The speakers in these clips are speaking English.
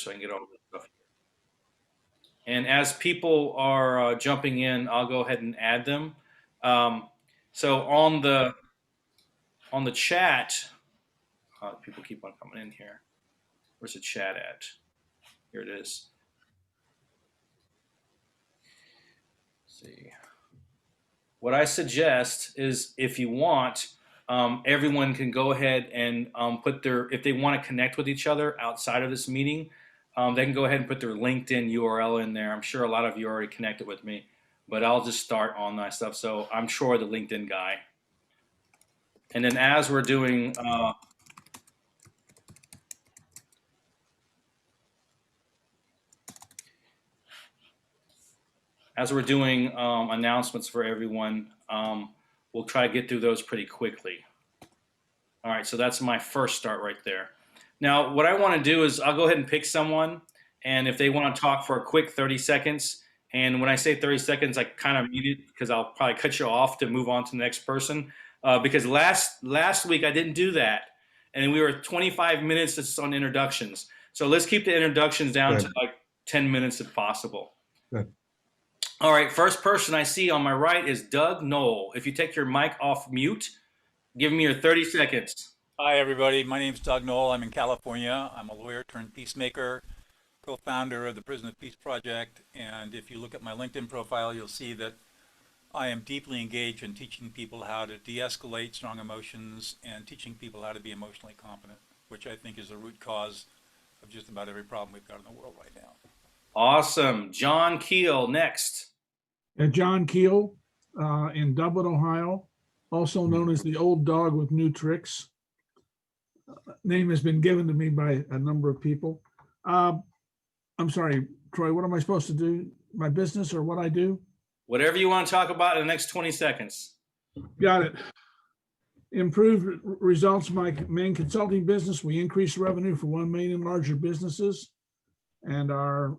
so I can get all this stuff here. And as people are jumping in, I'll go ahead and add them. So on the chat, people keep on coming in here. Where's the chat at? Here it is. Let's see. What I suggest is, if you want, everyone can go ahead and put if they want to connect with each other outside of this meeting, they can go ahead and put their LinkedIn URL in there. I'm sure a lot of you already connected with me, but I'll just start on my stuff. So I'm sure the LinkedIn guy. And then as we're doing, announcements for everyone, we'll try to get through those pretty quickly. All right, so that's my first start right there. Now, what I want to do is I'll go ahead and pick someone, and if they want to talk for a quick 30 seconds, and when I say 30 seconds, I kind of mute it because I'll probably cut you off to move on to the next person. Because last week I didn't do that, and we were 25 minutes just on introductions. So let's keep the introductions down to like 10 minutes if possible. Good. All right, first person I see on my right is Doug Knoll. If you take your mic off mute, give me your 30 seconds. Hi, everybody. My name is Doug Knoll. I'm in California. I'm a lawyer turned peacemaker, co-founder of the Prison of Peace Project. And if you look at my LinkedIn profile, you'll see that I am deeply engaged in teaching people how to de-escalate strong emotions and teaching people how to be emotionally competent, which I think is the root cause of just about every problem we've got in the world right now. Awesome. John Keel, next. John Keel in Dublin, Ohio, also known as the old dog with new tricks. Name has been given to me by a number of people. I'm sorry, Troy, what am I supposed to do? My business or what I do? Whatever you want to talk about in the next 20 seconds. Got it. Improved results, my main consulting business. We increased revenue for 1 million and larger businesses. And our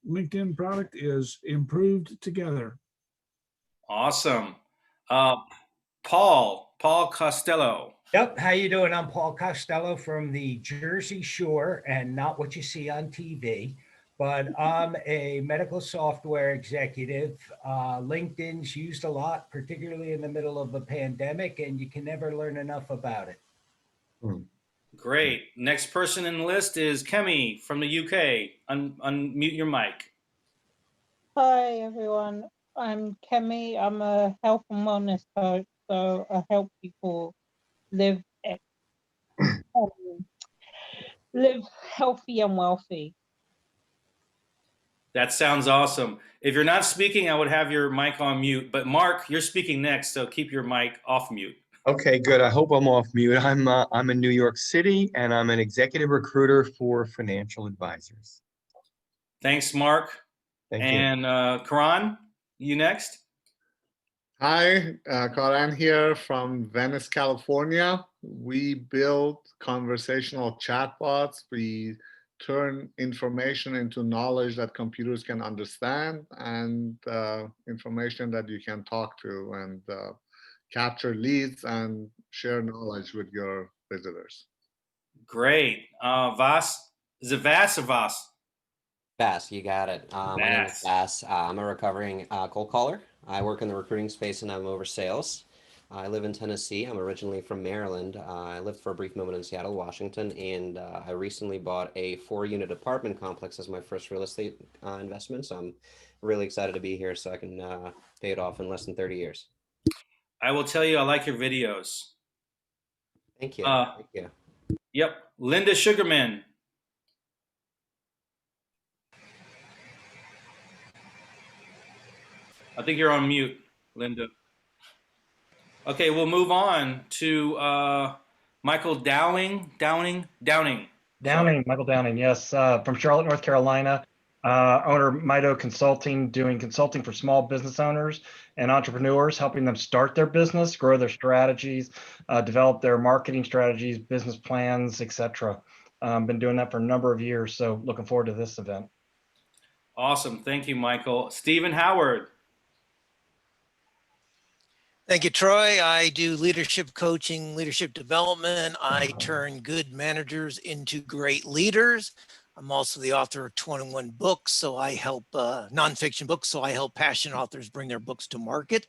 LinkedIn product is Improved Together. Awesome. Paul Costello. Yep, how you doing? I'm Paul Costello from the Jersey Shore, and not what you see on TV, but I'm a medical software executive. LinkedIn's used a lot, particularly in the middle of a pandemic, and you can never learn enough about it. Great. Next person in the list is Kemi from the UK. Unmute your mic. Hi, everyone. I'm Kemi. I'm a health and wellness coach, so I help people live healthy and wealthy. That sounds awesome. If you're not speaking, I would have your mic on mute. But Mark, you're speaking next, so keep your mic off mute. Okay, good. I hope I'm off mute. I'm in New York City, and I'm an executive recruiter for financial advisors. Thanks, Mark. Thank you. And Karan, you next. Hi, Karan here from Venice, California. We build conversational chatbots. We turn information into knowledge that computers can understand, and information that you can talk to, and capture leads and share knowledge with your visitors. Great. Vas, is it Vas or Vas? Vas, you got it. My name is Vas. I'm a recovering cold caller. I work in the recruiting space and I'm over sales. I live in Tennessee. I'm originally from Maryland. I lived for a brief moment in Seattle, Washington, and I recently bought a 4-unit apartment complex as my first real estate investment. So I'm really excited to be here so I can pay it off in less than 30 years. I will tell you, I like your videos. Thank you. Thank you. Yep. Linda Sugarman. I think you're on mute, Linda. Okay, we'll move on to Michael Downing, Michael Downing, yes, from Charlotte, North Carolina. Owner of Mito Consulting, doing consulting for small business owners and entrepreneurs, helping them start their business, grow their strategies, develop their marketing strategies, business plans, etc. Been doing that for a number of years, so looking forward to this event. Awesome, thank you, Michael. Stephen Howard. Thank you, Troy. I do leadership coaching, leadership development. I turn good managers into great leaders. I'm also the author of 21 books. So I help nonfiction books. So I help passionate authors bring their books to market,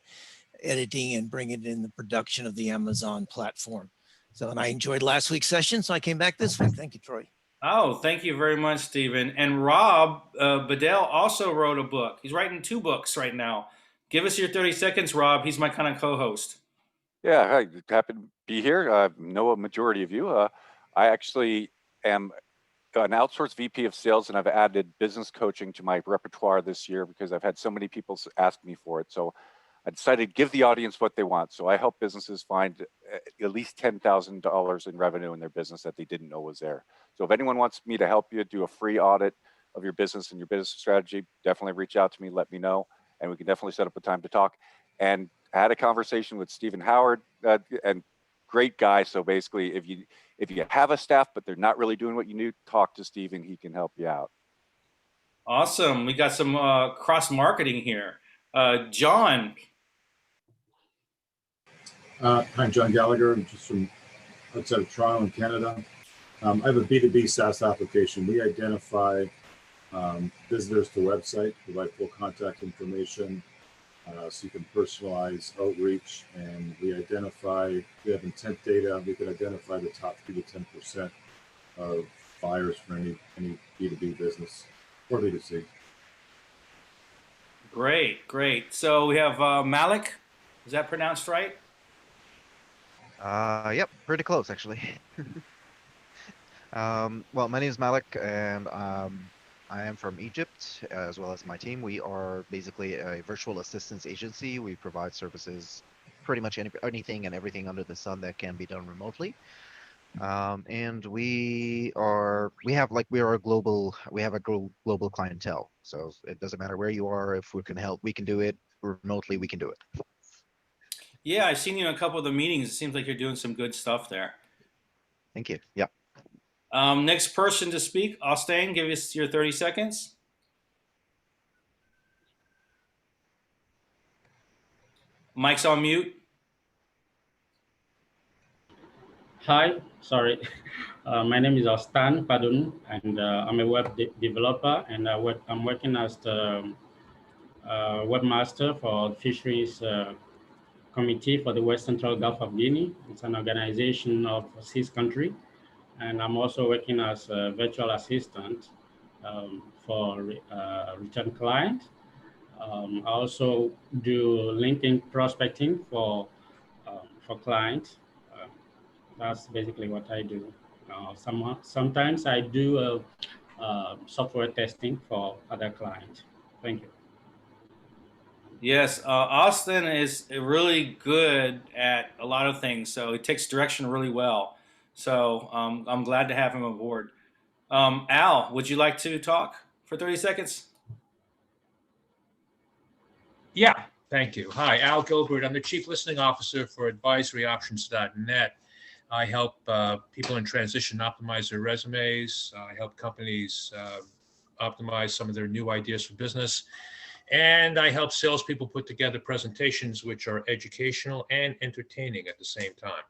editing and bring it in the production of the Amazon platform. So, and I enjoyed last week's session. So I came back this week. Thank you, Troy. Oh, thank you very much, Stephen. And Rob Bedell also wrote a book. He's writing 2 books right now. Give us your 30 seconds, Rob. He's my kind of co-host. Yeah, hi, happy to be here. I know a majority of you. I actually am an outsourced VP of sales, and I've added business coaching to my repertoire this year because I've had so many people ask me for it. So I decided to give the audience what they want. So I help businesses find at least $10,000 in revenue in their business that they didn't know was there. So if anyone wants me to help you do a free audit of your business and your business strategy, definitely reach out to me, let me know, and we can definitely set up a time to talk. And I had a conversation with Stephen Howard, and great guy. So basically, if you have a staff but they're not really doing what you need, talk to Stephen. He can help you out. Awesome. We got some cross marketing here. John. Hi, I'm John Gallagher. I'm just from outside of Toronto in Canada. I have a B2B SaaS application. We identify visitors to website, provide full contact information, so you can personalize outreach, and we have intent data. We can identify the top 3 to 10% of buyers for any B2B business or B2C. Great, great. So we have Malik. Is that pronounced right? Yep, pretty close actually. Well, my name is Malik, and I am from Egypt, as well as my team. We are basically a virtual assistance agency. We provide services, pretty much anything and everything under the sun that can be done remotely. And we are a global clientele. So it doesn't matter where you are. If we can help, we can do it remotely. We can do it. Yeah, I've seen you in a couple of the meetings. It seems like you're doing some good stuff there. Thank you. Yeah. Next person to speak, Austin, give us your 30 seconds. Mic's on mute. Hi, sorry. My name is Astan Padun, and I'm a web developer, and I'm working as the webmaster for Fisheries Committee for the West Central Gulf of Guinea. It's an organization of 6 countries. And I'm also working as a virtual assistant for return client. I also do LinkedIn prospecting for clients. That's basically what I do. Sometimes I do software testing for other clients. Thank you. Yes, Austin is really good at a lot of things, so he takes direction really well. So I'm glad to have him aboard. Al, would you like to talk for 30 seconds? Yeah, thank you. Hi, Al Gilbert. I'm the Chief Listening Officer for AdvisoryOptions.net. I help people in transition optimize their resumes. I help companies optimize some of their new ideas for business. And I help salespeople put together presentations which are educational and entertaining at the same time.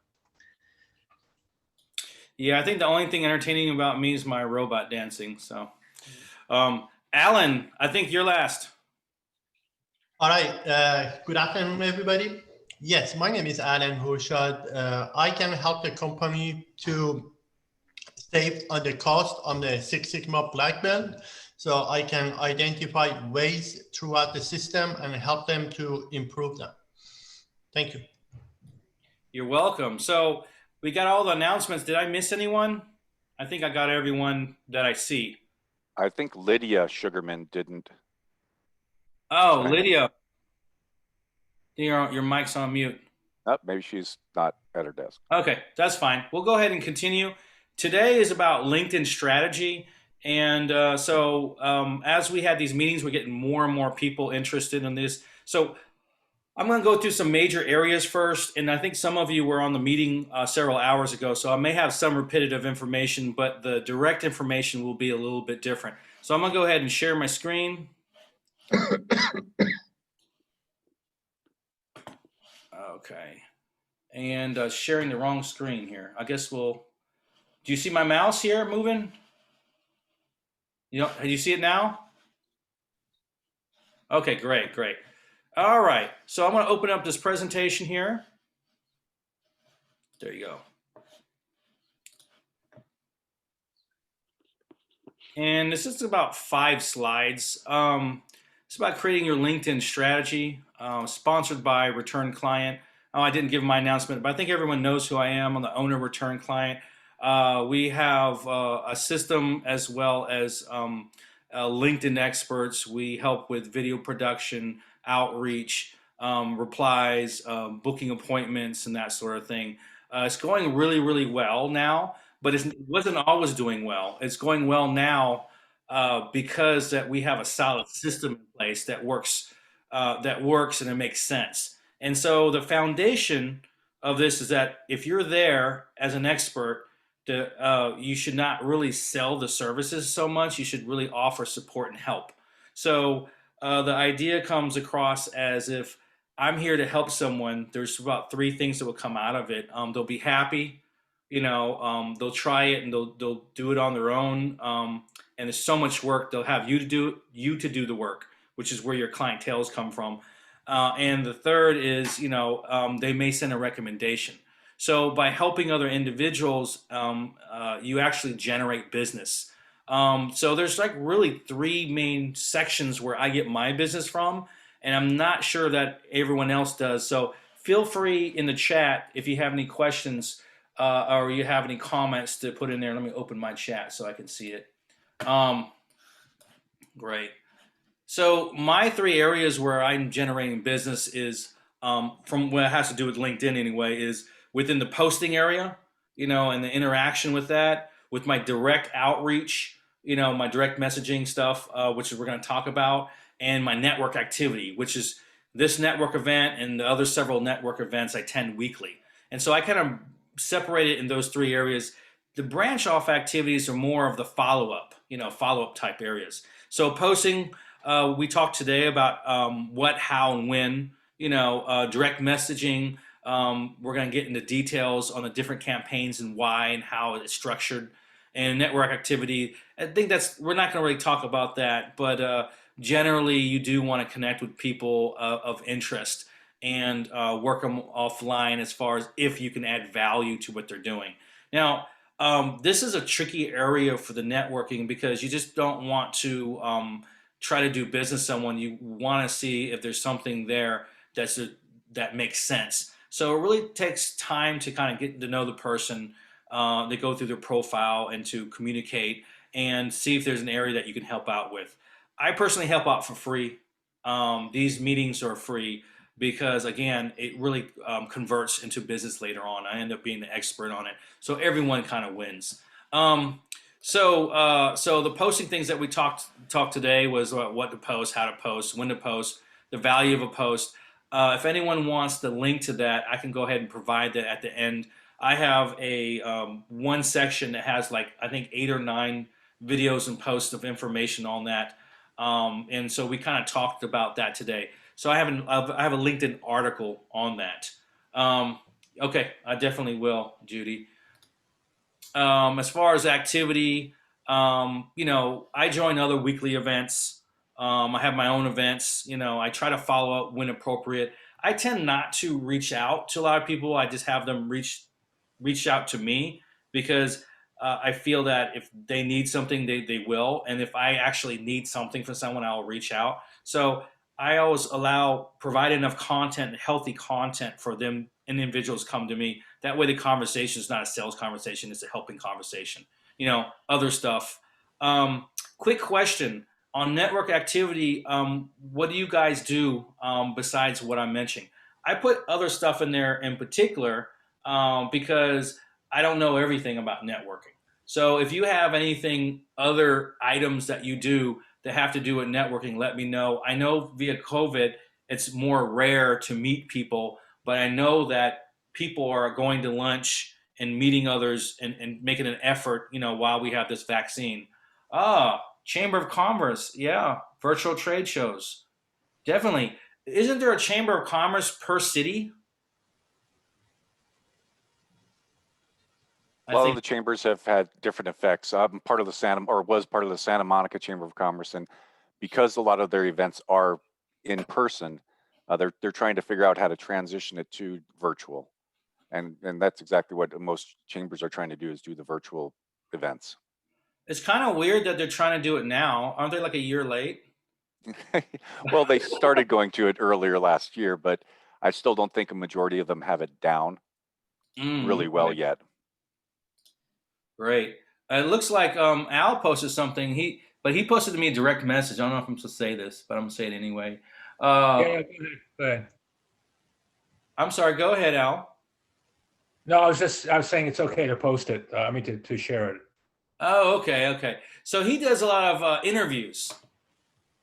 Yeah, I think the only thing entertaining about me is my robot dancing. So, Alan, I think you're last. All right. Good afternoon, everybody. Yes, my name is Alan Horshad. I can help the company to save on the cost on the Six Sigma Black Belt. So I can identify ways throughout the system and help them to improve them. Thank you. You're welcome. So we got all the announcements. Did I miss anyone? I think I got everyone that I see. I think Lydia Sugarman didn't. Oh, Lydia. Your mic's on mute. Oh, maybe she's not at her desk. Okay, that's fine. We'll go ahead and continue. Today is about LinkedIn strategy. And as we had these meetings, we're getting more and more people interested in this. So I'm going to go through some major areas first. And I think some of you were on the meeting several hours ago. So I may have some repetitive information, but the direct information will be a little bit different. So I'm going to go ahead and share my screen. Okay. And sharing the wrong screen here. I guess do you see my mouse here moving? You see it now? Okay, great, great. All right, so I'm going to open up this presentation here. There you go. And this is about 5 slides. It's about creating your LinkedIn strategy, sponsored by Return Client. Oh, I didn't give my announcement, but I think everyone knows who I am. I'm the owner of Return Client. We have a system as well as LinkedIn experts. We help with video production, outreach, replies, booking appointments, and that sort of thing. It's going really, really well now, but it wasn't always doing well. It's going well now because that we have a solid system in place that works and it makes sense. And so the foundation of this is that if you're there as an expert, you should not really sell the services so much. You should really offer support and help. So the idea comes across as if I'm here to help someone. There's about 3 things that will come out of it. They'll be happy, they'll try it and they'll do it on their own. And there's so much work. They'll have you to do the work, which is where your clientele's come from. And the third is, they may send a recommendation. So by helping other individuals, you actually generate business. So there's like really 3 main sections where I get my business from, and I'm not sure that everyone else does. So feel free in the chat if you have any questions or you have any comments to put in there. Let me open my chat so I can see it. Great. So my 3 areas where I'm generating business is from what it has to do with LinkedIn anyway, is within the posting area, and the interaction with that, with my direct outreach, my direct messaging stuff, which we're going to talk about, and my network activity, which is this network event and the other several network events I attend weekly. And so I kind of separate it in those 3 areas. The branch off activities are more of the follow-up type areas. So posting, we talked today about what, how, and when, direct messaging. We're going to get into details on the different campaigns and why and how it's structured. And network activity, I think we're not going to really talk about that, but generally you do want to connect with people of interest and work them offline as far as if you can add value to what they're doing. Now, this is a tricky area for the networking because you just don't want to try to do business with someone. You want to see if there's something there that makes sense. So it really takes time to kind of get to know the person, to go through their profile and to communicate and see if there's an area that you can help out with. I personally help out for free. These meetings are free because, again, it really converts into business later on. I end up being the expert on it. So everyone kind of wins. So the posting things that we talked today was about what to post, how to post, when to post, the value of a post. If anyone wants the link to that, I can go ahead and provide that at the end. I have a one section that has I think 8 or 9 videos and posts of information on that. And so we kind of talked about that today. So I have a LinkedIn article on that. Okay, I definitely will, Judy. As far as activity, I join other weekly events. I have my own events. I try to follow up when appropriate. I tend not to reach out to a lot of people. I just have them reach out to me because I feel that if they need something, they will. And if I actually need something from someone, I'll reach out. So I always provide enough content, healthy content for them, individuals come to me. That way the conversation is not a sales conversation, it's a helping conversation. Other stuff. Quick question on network activity. What do you guys do besides what I'm mentioning? I put other stuff in there in particular because I don't know everything about networking. So if you have anything, other items that you do that have to do with networking, let me know. I know via COVID, it's more rare to meet people, but I know that people are going to lunch and meeting others and making an effort, while we have this vaccine. Chamber of Commerce. Yeah. Virtual trade shows. Definitely. Isn't there a Chamber of Commerce per city? A lot of the chambers have had different effects. I'm part of the was part of the Santa Monica Chamber of Commerce, and because a lot of their events are in person, they're trying to figure out how to transition it to virtual, and that's exactly what most chambers are trying to do, is do the virtual events. It's kind of weird that they're trying to do it now. Aren't they like a year late? Well, they started going to it earlier last year, but I still don't think a majority of them have it down really well yet. Great. It looks like Al posted something. He posted to me a direct message. I don't know if I'm supposed to say this, but I'm gonna say it anyway. Yeah, go ahead. I'm sorry. Go ahead, Al. No, I was saying it's okay to post it. I mean, to share it. Oh, okay. So he does a lot of interviews,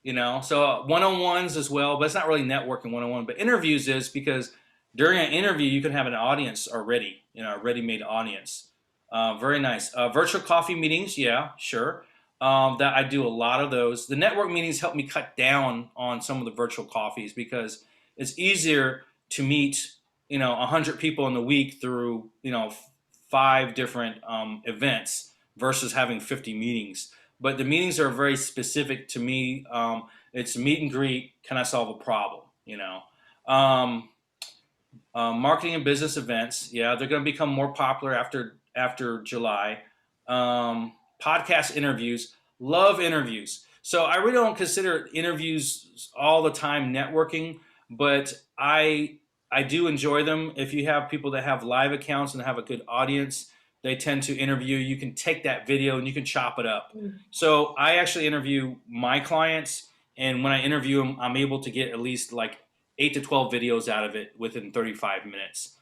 so one-on-ones as well, but it's not really networking one-on-one, but interviews is because during an interview, you can have an audience already, a ready-made audience. Very nice. Virtual coffee meetings, yeah, sure. That I do a lot of those. The network meetings help me cut down on some of the virtual coffees because it's easier to meet, 100 people in the week through, 5 different events versus having 50 meetings. But the meetings are very specific to me. It's meet and greet. Can I solve a problem? Marketing and business events. Yeah, they're going to become more popular after July. Podcast interviews. Love interviews. So I really don't consider interviews all the time networking, but I do enjoy them. If you have people that have live accounts and have a good audience, they tend to interview. You can take that video and you can chop it up. So I actually interview my clients, and when I interview them, I'm able to get at least like 8 to 12 videos out of it within 35 minutes.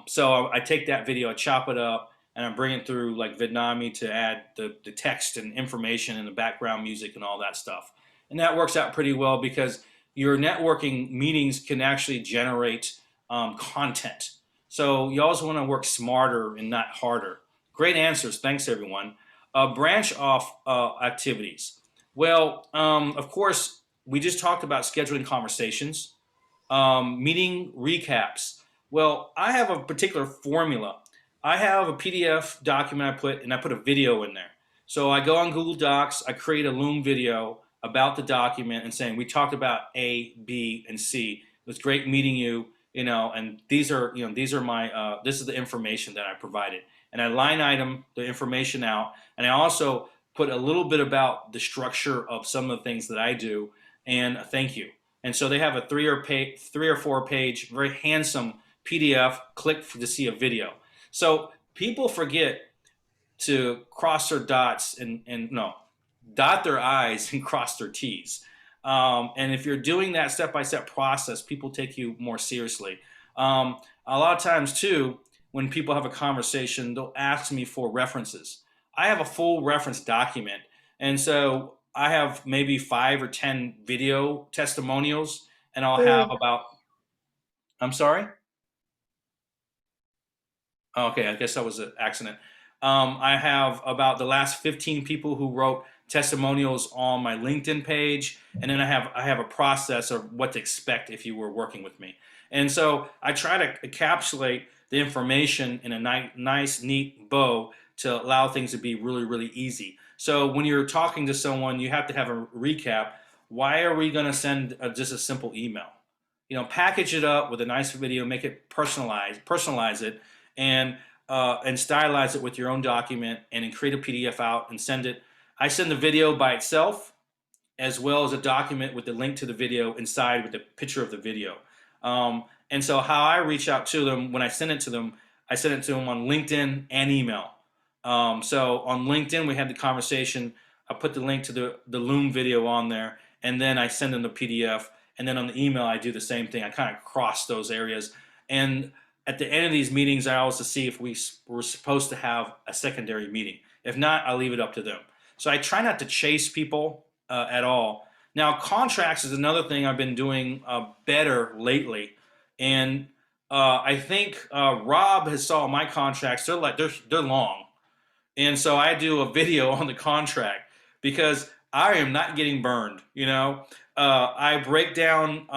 So I take that video, I chop it up, and I bring it through like Vidnami to add the text and information and the background music and all that stuff. And that works out pretty well because your networking meetings can actually generate content. So you always want to work smarter and not harder. Great answers. Thanks, everyone. Branch off activities. Well, of course, we just talked about scheduling conversations, meeting recaps. Well, I have a particular formula. I have a PDF document I put a video in there. So I go on Google Docs, I create a Loom video about the document and saying, we talked about A, B, and C. It was great meeting you, and these are my, this is the information that I provided. And I line item the information out. And I also put a little bit about the structure of some of the things that I do and a thank you. And so they have a 3 or 4 page, very handsome PDF, click to see a video. So people forget to cross their dots dot their I's and cross their T's. And if you're doing that step-by-step process, people take you more seriously. A lot of times too, when people have a conversation, they'll ask me for references. I have a full reference document. And so I have maybe 5 or 10 video testimonials, and I'll have I'm sorry? Okay, I guess that was an accident. I have about the last 15 people who wrote testimonials on my LinkedIn page, and then I have a process of what to expect if you were working with me. And so I try to encapsulate the information in a nice, neat bow to allow things to be really, really easy. So when you're talking to someone, you have to have a recap. Why are we going to send just a simple email? Package it up with a nice video, make it personalize it, and stylize it with your own document, and then create a PDF out and send it. I send the video by itself, as well as a document with the link to the video inside with the picture of the video. And so how I reach out to them when I send it to them, I send it to them on LinkedIn and email. So on LinkedIn, we had the conversation. I put the link to the Loom video on there, and then I send them the PDF. And then on the email, I do the same thing. I kind of cross those areas. And at the end of these meetings, I also see if we were supposed to have a secondary meeting. If not, I'll leave it up to them. So I try not to chase people at all. Now, contracts is another thing I've been doing better lately. And I think Rob has saw my contracts. They're long. And so I do a video on the contract because I am not getting burned. I break down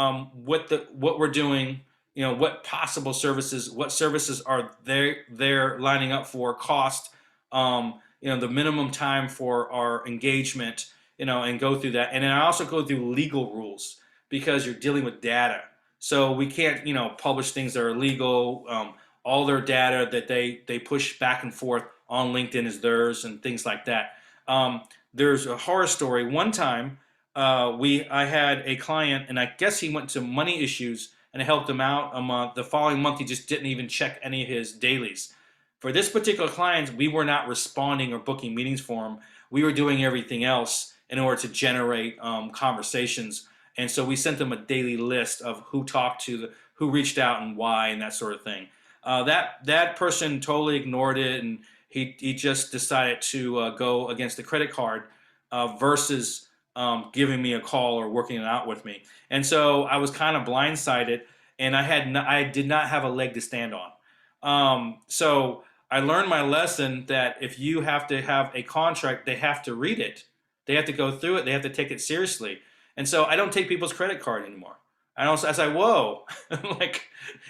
what we're doing, what possible services, what services are they're lining up for, cost, the minimum time for our engagement, and go through that. And then I also go through legal rules because you're dealing with data. So we can't, publish things that are illegal. All their data that they push back and forth on LinkedIn is theirs and things like that. There's a horror story. One time, I had a client, and I guess he went to money issues, and I helped him out a month. The following month, he just didn't even check any of his dailies. For this particular client, we were not responding or booking meetings for him. We were doing everything else in order to generate conversations. And so we sent them a daily list of who talked to, who reached out and why, and that sort of thing. That person totally ignored it, and he just decided to go against the credit card versus giving me a call or working it out with me. And so I was kind of blindsided, and I did not have a leg to stand on. So I learned my lesson that if you have to have a contract, they have to read it. They have to go through it. They have to take it seriously. And so I don't take people's credit card anymore. I was like, whoa, like,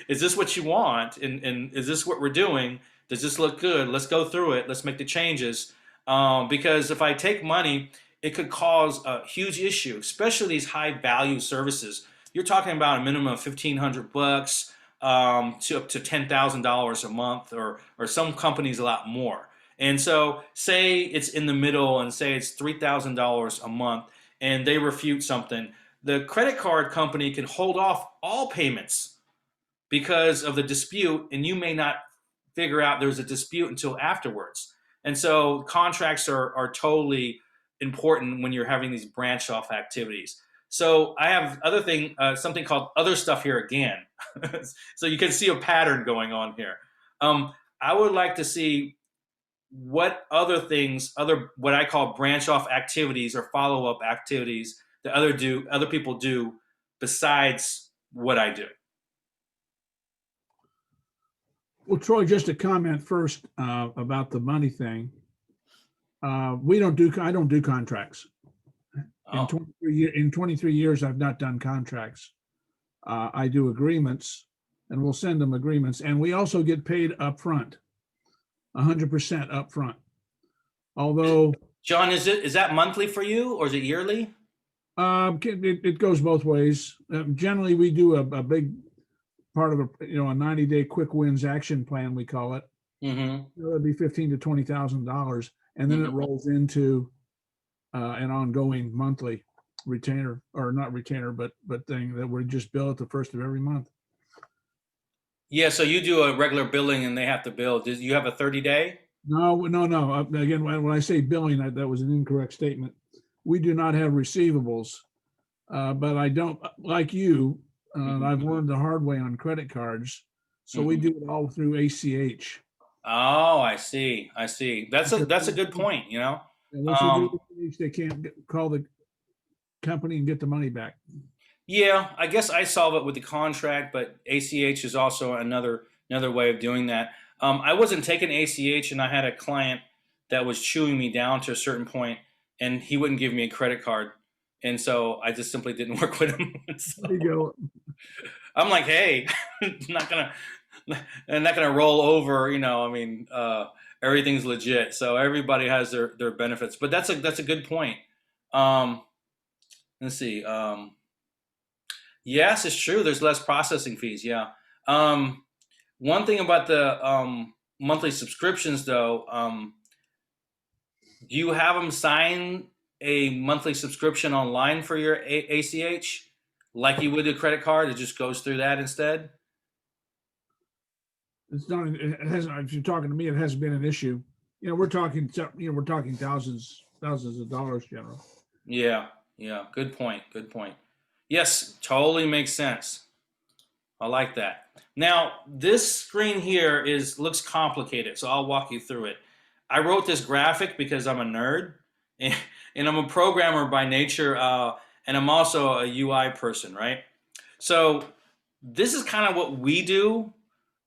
is this what you want? And is this what we're doing? Does this look good? Let's go through it. Let's make the changes. Because if I take money, it could cause a huge issue, especially these high value services. You're talking about a minimum of $1,500 to up to $10,000 a month, or some companies a lot more. And so say it's in the middle and say it's $3,000 a month and they refute something. The credit card company can hold off all payments because of the dispute, and you may not figure out there's a dispute until afterwards. And so contracts are totally important when you're having these branch off activities. So I have something called other stuff here again. So you can see a pattern going on here. I would like to see what other things, what I call branch off activities or follow up activities that other people do besides what I do. Well, Troy, just a comment first about the money thing. I don't do contracts. Oh. In 23 years, I've not done contracts. I do agreements, and we'll send them agreements, and we also get paid up front, 100% up front. Although, John, is that monthly for you or is it yearly? It goes both ways. Generally, we do a big part of a 90-day quick wins action plan, we call it. Mm-hmm. It'll be $15,000 to $20,000, and then it rolls into an ongoing monthly retainer, or not retainer, but thing that we just bill at the first of every month. Yeah, so you do a regular billing and they have to bill. Do you have a 30-day? No. Again, when I say billing, that was an incorrect statement. We do not have receivables, but I don't, like you, I've learned the hard way on credit cards. So we do it all through ACH. Oh, I see. That's a good point, And once you do ACH, they can't call the company and get the money back. Yeah, I guess I solve it with the contract, but ACH is also another way of doing that. I wasn't taking ACH, and I had a client that was chewing me down to a certain point, and he wouldn't give me a credit card, and so I just simply didn't work with him. So there you go. I'm like, hey, I'm not gonna roll over. Everything's legit, so everybody has their benefits. But that's a good point. Let's see. Yes, it's true. There's less processing fees. Yeah. One thing about the monthly subscriptions, though, do you have them sign a monthly subscription online for your ACH, like you would a credit card? It just goes through that instead. It's not. It hasn't. If you're talking to me, it hasn't been an issue. We're talking thousands of dollars, general. Yeah. Good point. Yes, totally makes sense. I like that. Now, this screen here looks complicated, so I'll walk you through it. I wrote this graphic because I'm a nerd, and I'm a programmer by nature, and I'm also a UI person, right? So this is kind of what we do,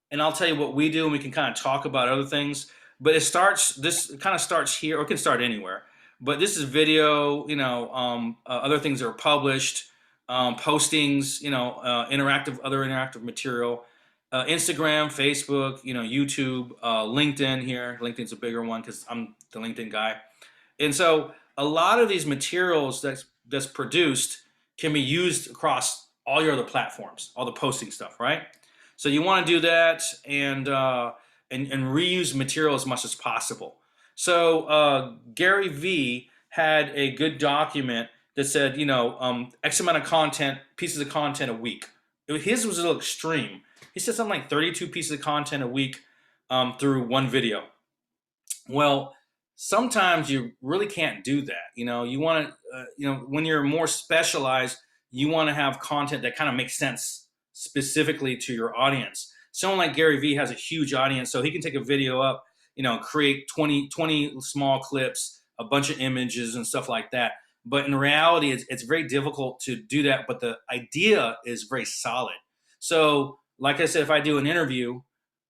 and I'll tell you what we do, and we can kind of talk about other things. But this kind of starts here, or it can start anywhere. But this is video, other things that are published. postings, other interactive material, Instagram, Facebook, YouTube, LinkedIn here. LinkedIn's a bigger one because I'm the LinkedIn guy. And so a lot of these materials that's produced can be used across all your other platforms, all the posting stuff, right? So you want to do that and reuse material as much as possible. So Gary V had a good document that said, X amount of pieces of content a week. His was a little extreme. He said something like 32 pieces of content a week through one video. Well, sometimes you really can't do that. You want to, when you're more specialized, you want to have content that kind of makes sense specifically to your audience. Someone like Gary Vee has a huge audience, so he can take a video up, create 20 small clips, a bunch of images and stuff like that. But in reality, it's very difficult to do that. But the idea is very solid. So, like I said, if I do an interview,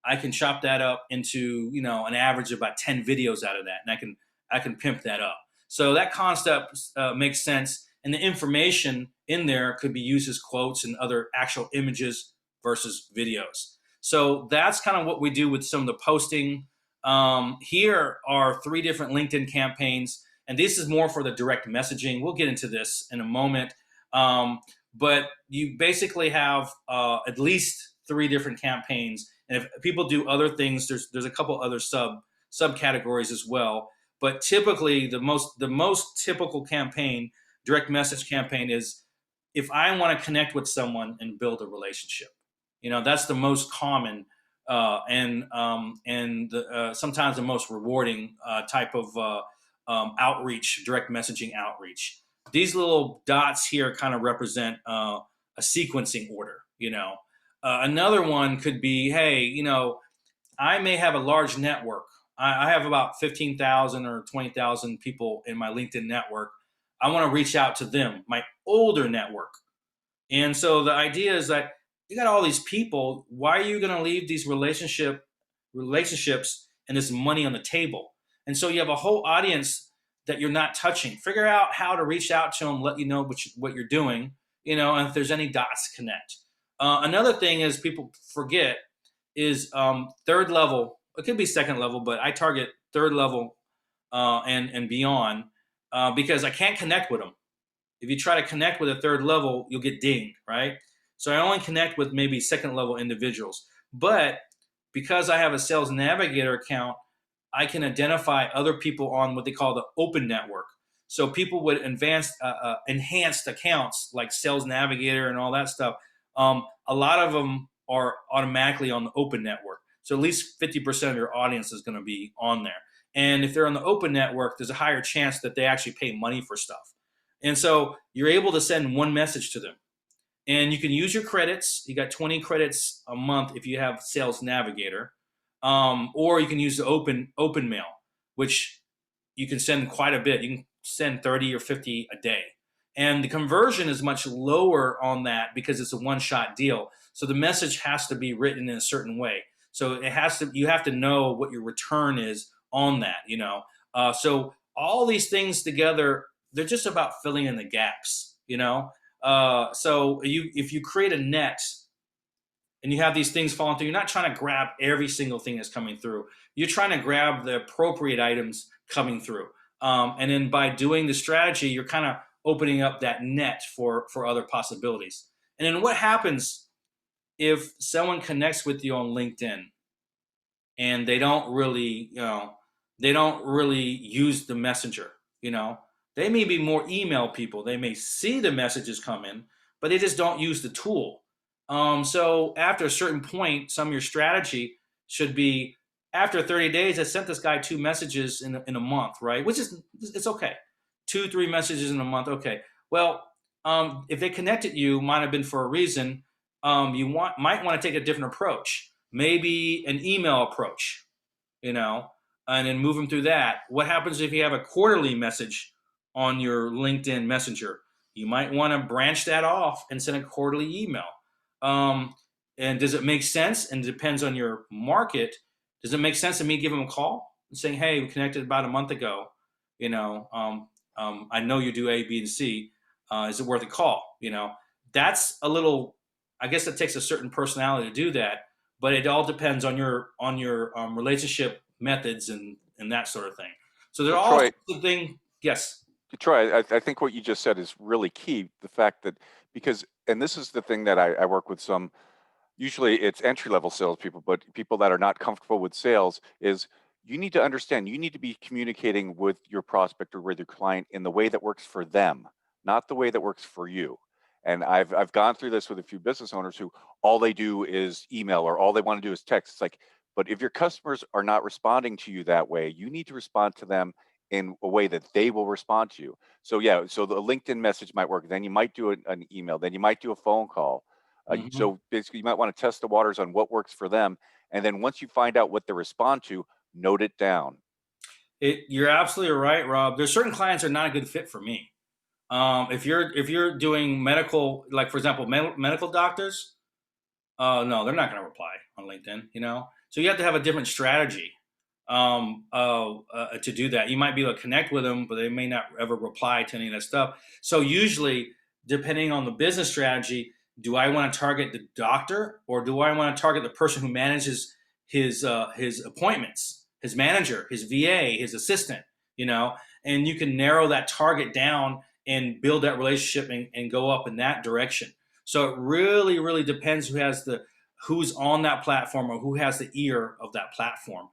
I can chop that up into, an average of about 10 videos out of that, and I can pimp that up. So that concept makes sense, and the information in there could be used as quotes and other actual images versus videos. So that's kind of what we do with some of the posting. Here are 3 different LinkedIn campaigns, and this is more for the direct messaging. We'll get into this in a moment. But you basically have at least 3 different campaigns. And if people do other things, there's a couple other subcategories as well. But typically, the most typical campaign, direct message campaign, is if I want to connect with someone and build a relationship. That's the most common and sometimes the most rewarding type of outreach, direct messaging outreach. These little dots here kind of represent a sequencing order. Another one could be, hey, I may have a large network. I have about 15,000 or 20,000 people in my LinkedIn network. I want to reach out to them, my older network. And so the idea is that you got all these people. Why are you going to leave these relationships and this money on the table? And so you have a whole audience that you're not touching. Figure out how to reach out to them, let you know what you're doing, and if there's any dots connect. Another thing is people forget is third level. It could be second level, but I target third level and beyond because I can't connect with them. If you try to connect with a third level, you'll get dinged, right? So I only connect with maybe second level individuals. But because I have a Sales Navigator account, I can identify other people on what they call the open network. So people with enhanced accounts like Sales Navigator and all that stuff, a lot of them are automatically on the open network. So at least 50% of your audience is going to be on there. And if they're on the open network, there's a higher chance that they actually pay money for stuff. And so you're able to send one message to them. And you can use your credits. You got 20 credits a month if you have Sales Navigator. Or you can use the open mail, which you can send quite a bit. You can send 30 or 50 a day. And the conversion is much lower on that because it's a one-shot deal. So the message has to be written in a certain way. So you have to know what your return is on that, So all these things together, they're just about filling in the gaps, So if you create a net and you have these things falling through, you're not trying to grab every single thing that's coming through. You're trying to grab the appropriate items coming through. And then by doing the strategy, you're kind of opening up that net for other possibilities. And then what happens if someone connects with you on LinkedIn and they don't really use the messenger, They may be more email people. They may see the messages come in, but they just don't use the tool. So after a certain point, some of your strategy should be, after 30 days, I sent this guy 2 messages in a month, right? Which is, it's okay. 2-3 messages in a month, okay. Well, if they connected you, might have been for a reason. You might want to take a different approach, maybe an email approach, and then move them through that. What happens if you have a quarterly message on your LinkedIn Messenger? You might want to branch that off and send a quarterly email. And does it make sense? And it depends on your market. Does it make sense to me give them a call and saying, hey, we connected about a month ago. I know you do A, B, and C. Is it worth a call? that's a little, I guess it takes a certain personality to do that, but it all depends on your relationship methods and that sort of thing. So they're So all Troy, the thing. Yes. Troy, I think what you just said is really key. The fact that, because, and this is the thing that I work with some, usually it's entry level salespeople, but people that are not comfortable with sales, is you need to understand, you need to be communicating with your prospect or with your client in the way that works for them, not the way that works for you. And I've gone through this with a few business owners who all they do is email or all they want to do is text. It's like, but if your customers are not responding to you that way, you need to respond to them in a way that they will respond to you. So yeah, so the LinkedIn message might work. Then you might do an email. Then you might do a phone call. So basically, you might want to test the waters on what works for them, and then once you find out what they respond to, note it down. You're absolutely right, Rob. There's certain clients that are not a good fit for me. If you're doing medical, like for example, medical doctors, no, they're not going to reply on LinkedIn. So you have to have a different strategy to do that. You might be able to connect with them, but they may not ever reply to any of that stuff. So usually, depending on the business strategy, do I want to target the doctor or do I want to target the person who manages his appointments, his manager, his VA, his assistant? And you can narrow that target down and build that relationship and go up in that direction. So it really, really depends who's on that platform or who has the ear of that platform.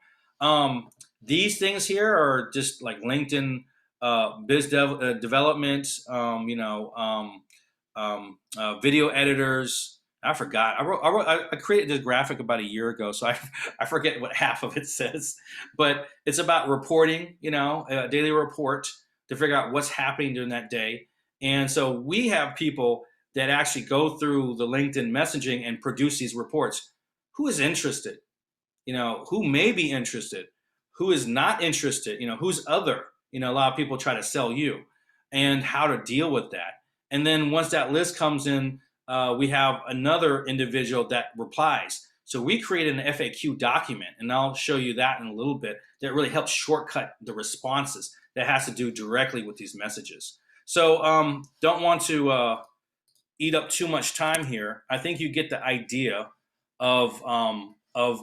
These things here are just like LinkedIn development, video editors. I forgot. I created this graphic about a year ago, so I forget what half of it says. But it's about reporting, a daily report to figure out what's happening during that day. And so we have people that actually go through the LinkedIn messaging and produce these reports. Who is interested? Who may be interested? Who is not interested? Who's other? A lot of people try to sell you, and how to deal with that. And then once that list comes in, we have another individual that replies. So we created an FAQ document, and I'll show you that in a little bit, that really helps shortcut the responses that has to do directly with these messages. So don't want to eat up too much time here. I think you get the idea of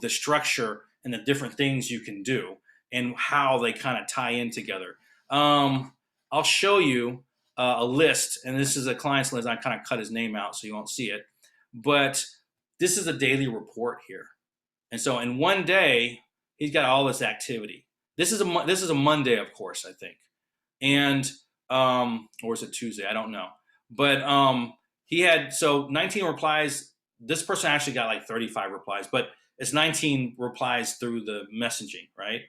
the structure and the different things you can do and how they kind of tie in together. I'll show you a list, and this is a client's list. I kind of cut his name out so you won't see it, but this is a daily report here. And so in one day, he's got all this activity. This is a Monday, of course, I think, and or is it Tuesday? I don't know, but he had 19 replies. This person actually got like 35 replies, but it's 19 replies through the messaging, right?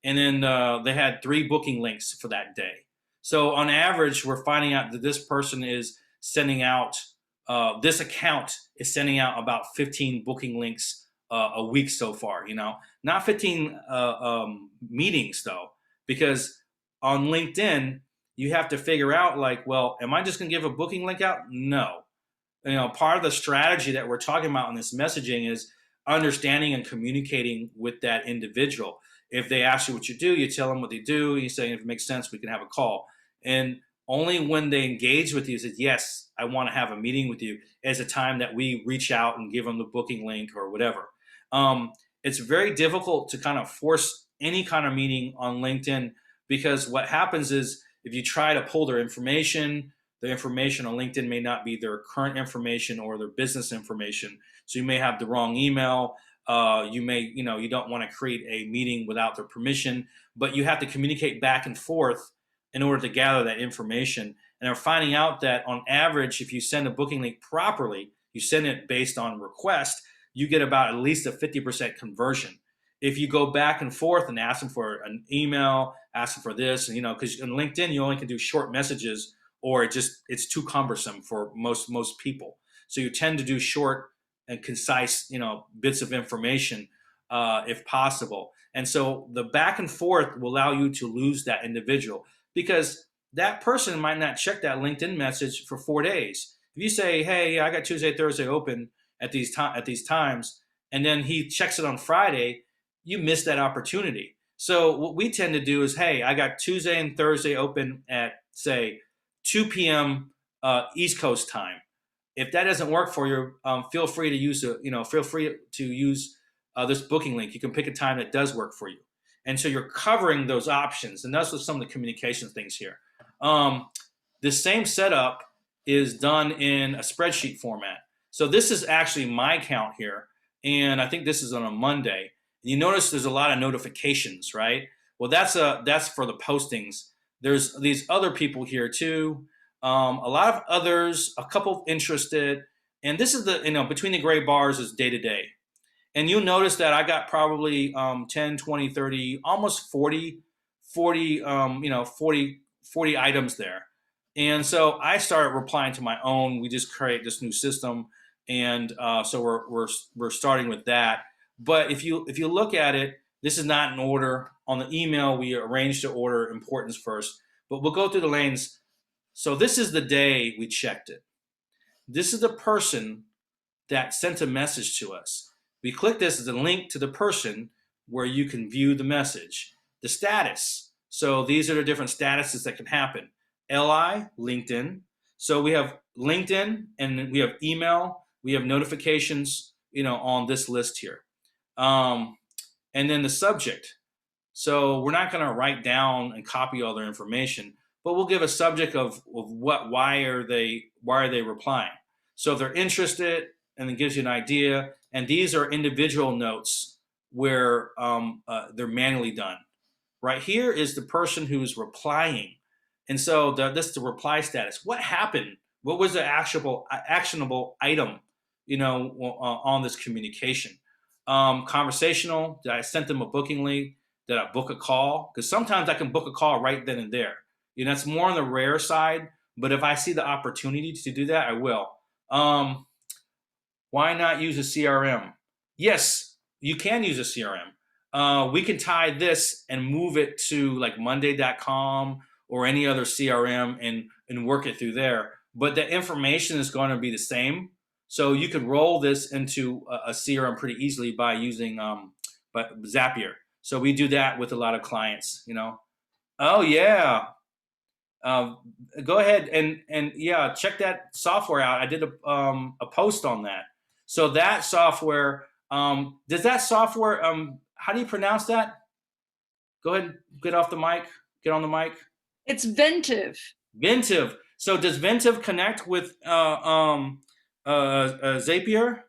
And then they had 3 booking links for that day. So on average, we're finding out that this person is sending out, this account is sending out about 15 booking links a week so far, not 15 meetings though, because on LinkedIn, you have to figure out like, well, am I just going to give a booking link out? No. Part of the strategy that we're talking about in this messaging is understanding and communicating with that individual. If they ask you what you do, you tell them what they do. You say, if it makes sense, we can have a call. And only when they engage with you, say, yes, I want to have a meeting with you, is a time that we reach out and give them the booking link or whatever. It's very difficult to kind of force any kind of meeting on LinkedIn, because what happens is if you try to pull their information, the information on LinkedIn may not be their current information or their business information. So you may have the wrong email. You don't want to create a meeting without their permission, but you have to communicate back and forth in order to gather that information. And they're finding out that on average, if you send a booking link properly, you send it based on request, you get about at least a 50% conversion. If you go back and forth and ask them for an email, ask them for this, because on LinkedIn, you only can do short messages, or it's too cumbersome for most people. So you tend to do short and concise, bits of information if possible. And so the back and forth will allow you to lose that individual, because that person might not check that LinkedIn message for 4 days. If you say, hey, I got Tuesday, Thursday open at these times, and then he checks it on Friday, you miss that opportunity. So what we tend to do is, hey, I got Tuesday and Thursday open at, say, 2 p.m. East Coast time. if that doesn't work for you, feel free to use this booking link. You can pick a time that does work for you. And so you're covering those options. And that's what some of the communication things here. The same setup is done in a spreadsheet format. So this is actually my account here. And I think this is on a Monday. You notice there's a lot of notifications, right? Well, that's for the postings. There's these other people here too. A lot of others, a couple interested. And this is between the gray bars is day to day. And you'll notice that I got probably 10, 20, 30, almost 40 items there. And so I started replying to my own. We just create this new system. And so we're starting with that. But if you look at it, this is not in order. On the email, we arrange to order importance first. But we'll go through the lanes. So this is the day we checked it. This is the person that sent a message to us. We click this as a link to the person where you can view the message. The status. So these are the different statuses that can happen. LI, LinkedIn. So we have LinkedIn and we have email. We have notifications, on this list here. And then the subject. So we're not going to write down and copy all their information, but we'll give a subject of why are they replying. So if they're interested, and it gives you an idea. And these are individual notes where they're manually done. Right here is the person who's replying. And so this is the reply status. What happened? What was the actionable item, on this communication? Conversational, did I send them a booking link? Did I book a call? Because sometimes I can book a call right then and there. It's more on the rare side, but if I see the opportunity to do that, I will. Why not use a CRM? Yes, you can use a CRM. We can tie this and move it to like Monday.com or any other CRM and work it through there. But the information is going to be the same. So you could roll this into a CRM pretty easily by using Zapier. So we do that with a lot of clients, Oh, yeah. Go ahead and yeah, check that software out. I did a post on that. So that software, does that software, how do you pronounce that? Go ahead and get on the mic. It's Ventive. Ventive. So does Ventive connect with Zapier?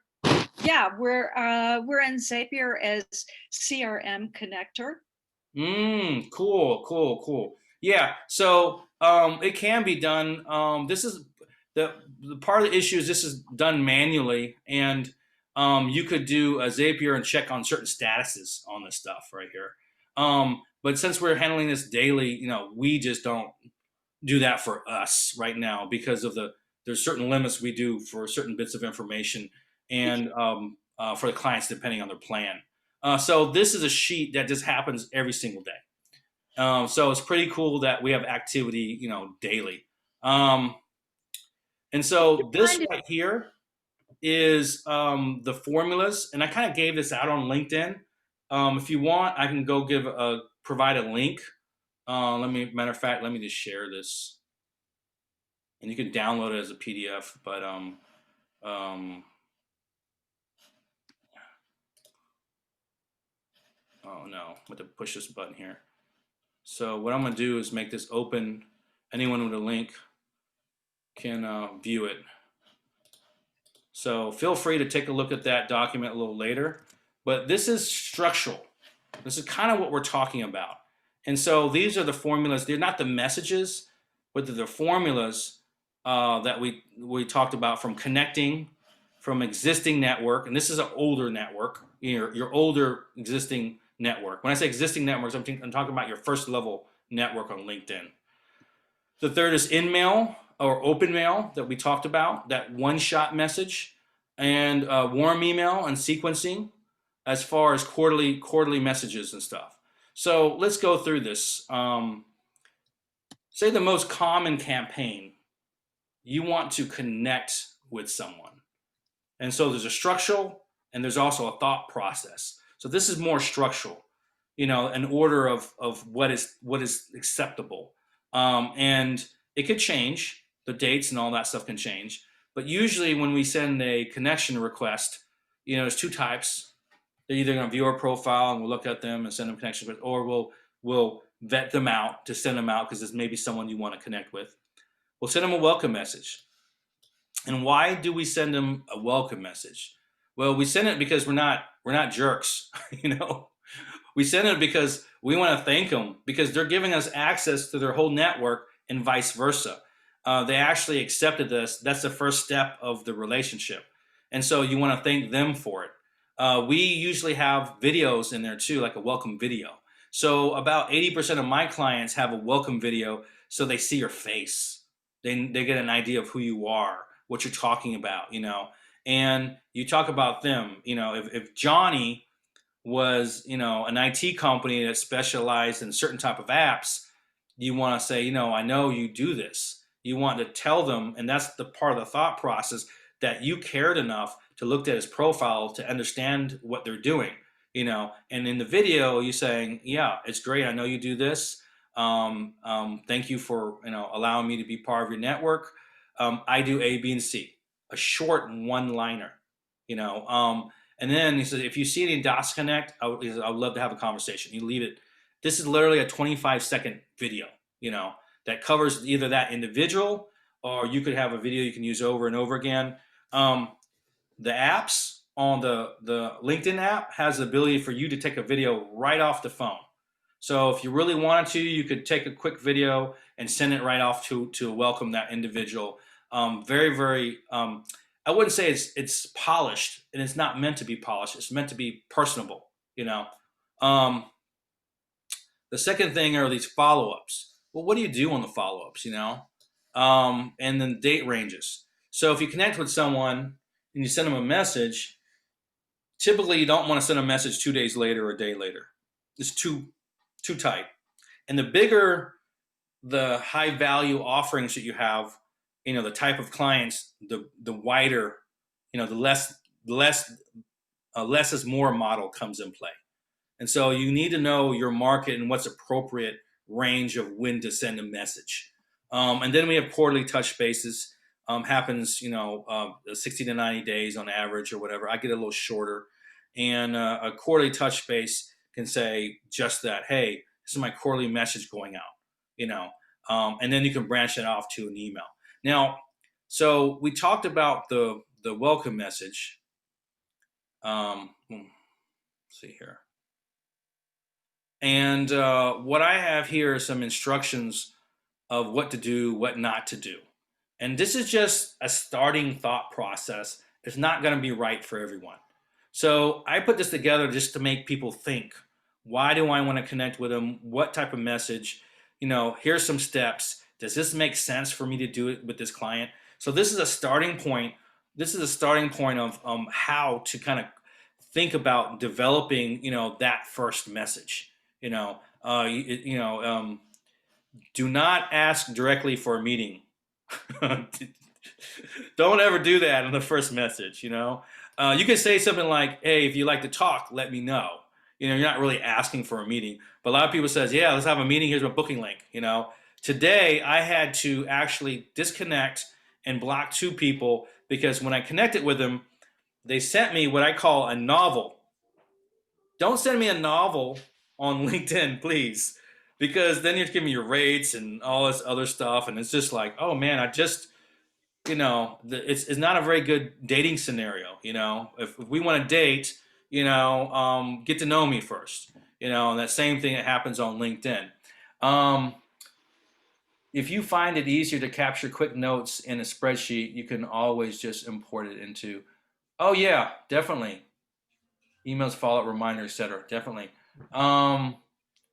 Yeah, we're in Zapier as CRM connector. Cool. Yeah, so it can be done. This is the part of the issue is this is done manually, and you could do a Zapier and check on certain statuses on this stuff right here. But since we're handling this daily, we just don't do that for us right now because of there's certain limits we do for certain bits of information and for the clients depending on their plan. So this is a sheet that just happens every single day. So it's pretty cool that we have activity, daily. And so this right here is the formulas, and I kind of gave this out on LinkedIn. If you want, I can go provide a link. Matter of fact, let me just share this, and you can download it as a PDF. But oh no, I'm going to push this button here. So what I'm going to do is make this open. Anyone with a link can view it. So feel free to take a look at that document a little later. But this is structural. This is kind of what we're talking about. And so these are the formulas. They're not the messages, but they're the formulas that we talked about from connecting, from existing network. And this is an older network, your older existing network. When I say existing networks, I'm talking about your first level network on LinkedIn. The third is in-mail or open mail that we talked about, that one-shot message, and warm email and sequencing as far as quarterly messages and stuff. So let's go through this. Say the most common campaign, you want to connect with someone. And so there's a structural and there's also a thought process. So this is more structural, an order of what is acceptable. And it could change, the dates and all that stuff can change. But usually when we send a connection request, there's two types. They're either going to view our profile and we'll look at them and send them connection requests, or we'll vet them out to send them out because there's maybe someone you want to connect with. We'll send them a welcome message. And why do we send them a welcome message? Well, we send it because we're not jerks, We send it because we want to thank them because they're giving us access to their whole network and vice versa. They actually accepted this. That's the first step of the relationship. And so you want to thank them for it. We usually have videos in there too, like a welcome video. So about 80% of my clients have a welcome video so they see your face. They get an idea of who you are, what you're talking about, and you talk about them. If Johnny was, an IT company that specialized in certain type of apps, you want to say, I know you do this. You want to tell them, and that's the part of the thought process, that you cared enough to look at his profile to understand what they're doing, and in the video you're saying, yeah, it's great. I know you do this. Thank you for, allowing me to be part of your network. I do A, B, and C, a short one-liner, and then he said, if you see any dots connect, I would love to have a conversation. You leave it. This is literally a 25-second video, that covers either that individual, or you could have a video you can use over and over again. The apps on the LinkedIn app has the ability for you to take a video right off the phone. So if you really wanted to, you could take a quick video and send it right off to welcome that individual. Very, very, I wouldn't say it's polished, and it's not meant to be polished. It's meant to be personable, The second thing are these follow-ups. Well, what do you do on the follow-ups, and then date ranges. So if you connect with someone and you send them a message, typically you don't want to send a message 2 days later or a day later. It's too tight. And the bigger the high value offerings that you have, the type of clients, the wider, the less is more model comes in play. And so you need to know your market and what's appropriate range of when to send a message. And then we have quarterly touch bases. Happens, 60 to 90 days on average or whatever. I get a little shorter. And a quarterly touch base can say just that, hey, this is my quarterly message going out, and then you can branch it off to an email. Now, so we talked about the welcome message. Let's see here. And what I have here are some instructions of what to do, what not to do. And this is just a starting thought process. It's not going to be right for everyone. So I put this together just to make people think. Why do I want to connect with them? What type of message? Here's some steps. Does this make sense for me to do it with this client? So this is a starting point. This is a starting point of how to kind of think about developing, that first message. Do not ask directly for a meeting. Don't ever do that in the first message. You can say something like, hey, if you like to talk, let me know. You're not really asking for a meeting. But a lot of people says, yeah, let's have a meeting. Here's my booking link. Today I had to actually disconnect and block 2 people because when I connected with them, they sent me what I call a novel. Don't send me a novel on LinkedIn, please, because then you're giving me your rates and all this other stuff. And it's just like, oh man, it's not a very good dating scenario. If we want to date, get to know me first, and that same thing that happens on LinkedIn. If you find it easier to capture quick notes in a spreadsheet, you can always just import it into, oh yeah, definitely. Emails, follow-up, reminders, etc. Definitely.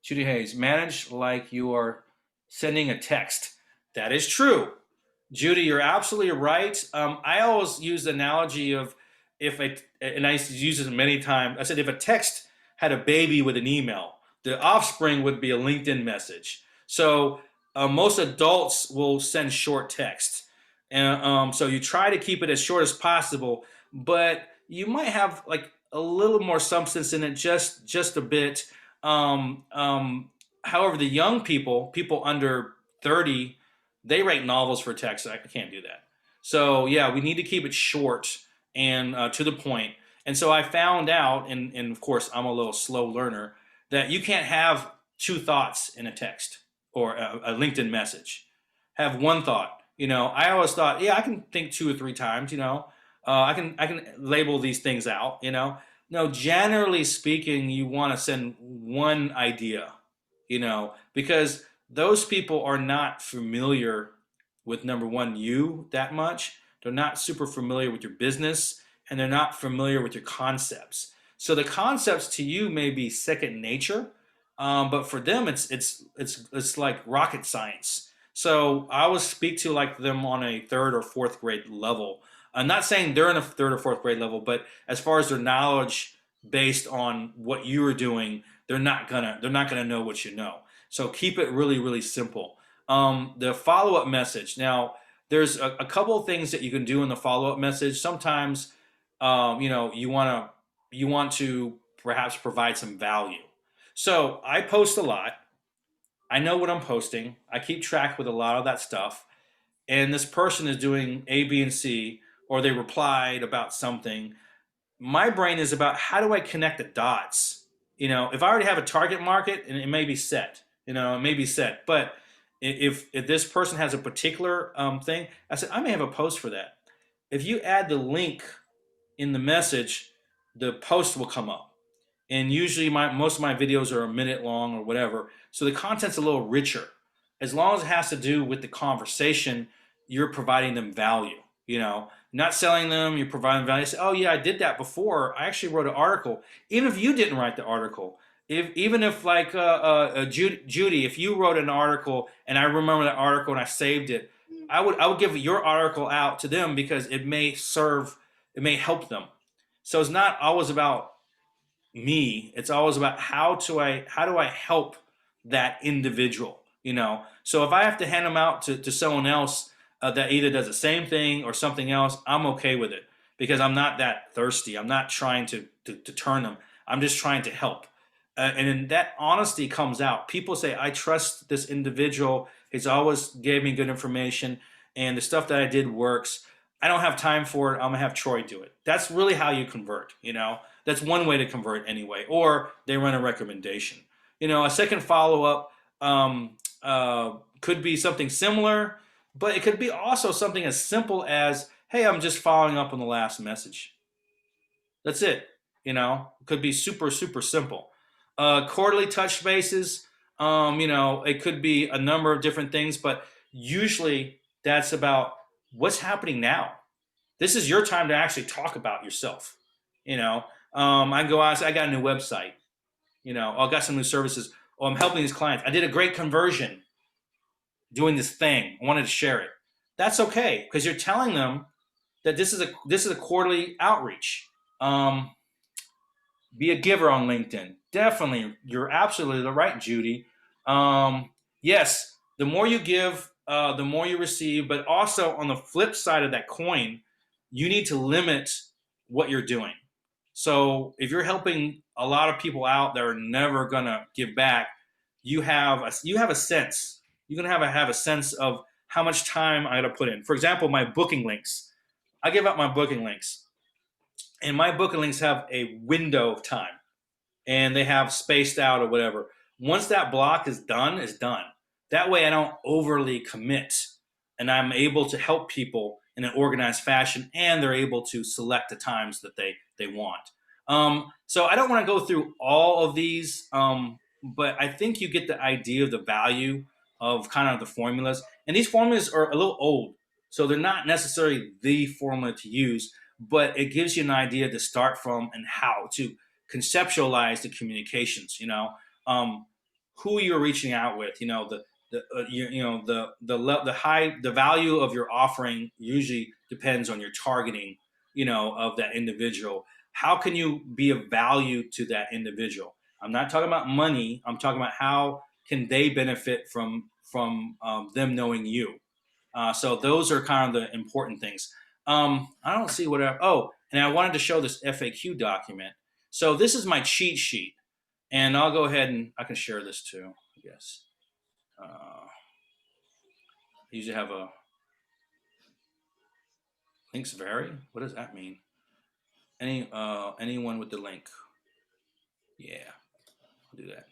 Judy Hayes, manage like you are sending a text. That is true. Judy, you're absolutely right. I always use the analogy of and I used to use it many times. I said, if a text had a baby with an email, the offspring would be a LinkedIn message. So most adults will send short text. And so you try to keep it as short as possible, but you might have like a little more substance in it, just a bit. However, the young people under 30, they write novels for text. I can't do that. So yeah, we need to keep it short and to the point. And so I found out, and of course I'm a little slow learner, that you can't have two thoughts in a text or a LinkedIn message. Have one thought. I always thought, yeah, I can think two or three times. I can label these things out. No, generally speaking, you want to send one idea. Because those people are not familiar with, number one, you that much. They're not super familiar with your business, and they're not familiar with your concepts. So the concepts to you may be second nature, but for them it's like rocket science. So I always speak to like them on a third or fourth grade level. I'm not saying they're in a third or fourth grade level, but as far as their knowledge based on what you are doing, they're not gonna know what you know. So keep it really, really simple. The follow-up message. Now, there's a couple of things that you can do in the follow-up message. Sometimes, you want to perhaps provide some value. So I post a lot. I know what I'm posting. I keep track with a lot of that stuff. And this person is doing A, B, and C, or they replied about something. My brain is about how do I connect the dots? If I already have a target market, and it may be set, it may be set. But if this person has a particular thing, I said I may have a post for that. If you add the link in the message, the post will come up. And usually most of my videos are a minute long or whatever, so the content's a little richer. As long as it has to do with the conversation, you're providing them value. Not selling them, you're providing value. You say, oh yeah, I did that before. I actually wrote an article. Even if you didn't write the article, even if like Judy, if you wrote an article and I remember that article and I saved it, I would give your article out to them because it may help them. So it's not always about me. It's always about how do I help that individual. So if I have to hand them out to someone else that either does the same thing or something else, I'm okay with it because I'm not that thirsty. I'm not trying to turn them. I'm just trying to help. And then that honesty comes out. People say, I trust this individual. He's always gave me good information, and the stuff that I did works. I don't have time for it. I'm gonna have Troy do it. That's really how you convert. That's one way to convert anyway. Or they run a recommendation. A second follow up could be something similar, but it could be also something as simple as, hey, I'm just following up on the last message. That's it. It could be super, super simple. Quarterly touch bases, it could be a number of different things, but usually that's about what's happening now. This is your time to actually talk about yourself. I can go out and say, I got a new website. I got some new services. Oh, I'm helping these clients. I did a great conversion doing this thing. I wanted to share it. That's okay because you're telling them that this is a quarterly outreach. Be a giver on LinkedIn. Definitely, you're absolutely right, Judy. Yes, the more you give, the more you receive. But also on the flip side of that coin, you need to limit what you're doing. So if you're helping a lot of people out that are never gonna give back, you have a sense. You're gonna have a sense of how much time I got to put in. For example, my booking links. I give out my booking links, and my booking links have a window of time, and they have spaced out or whatever. Once that block is done, it's done. That way I don't overly commit, and I'm able to help people in an organized fashion, and they're able to select the times that they want. So I don't want to go through all of these, but I think you get the idea of the value of kind of the formulas. And these formulas are a little old, so they're not necessarily the formula to use, but it gives you an idea to start from and how to conceptualize the communications. Who you're reaching out with. The value of your offering usually depends on your targeting. Of that individual. How can you be of value to that individual? I'm not talking about money. I'm talking about how can they benefit from them knowing you. So those are kind of the important things. I don't see whatever. Oh, and I wanted to show this FAQ document. So this is my cheat sheet, and I'll go ahead and I can share this too. I guess. I usually have a. Links vary? What does that mean? Anyone with the link? Yeah, I'll do that.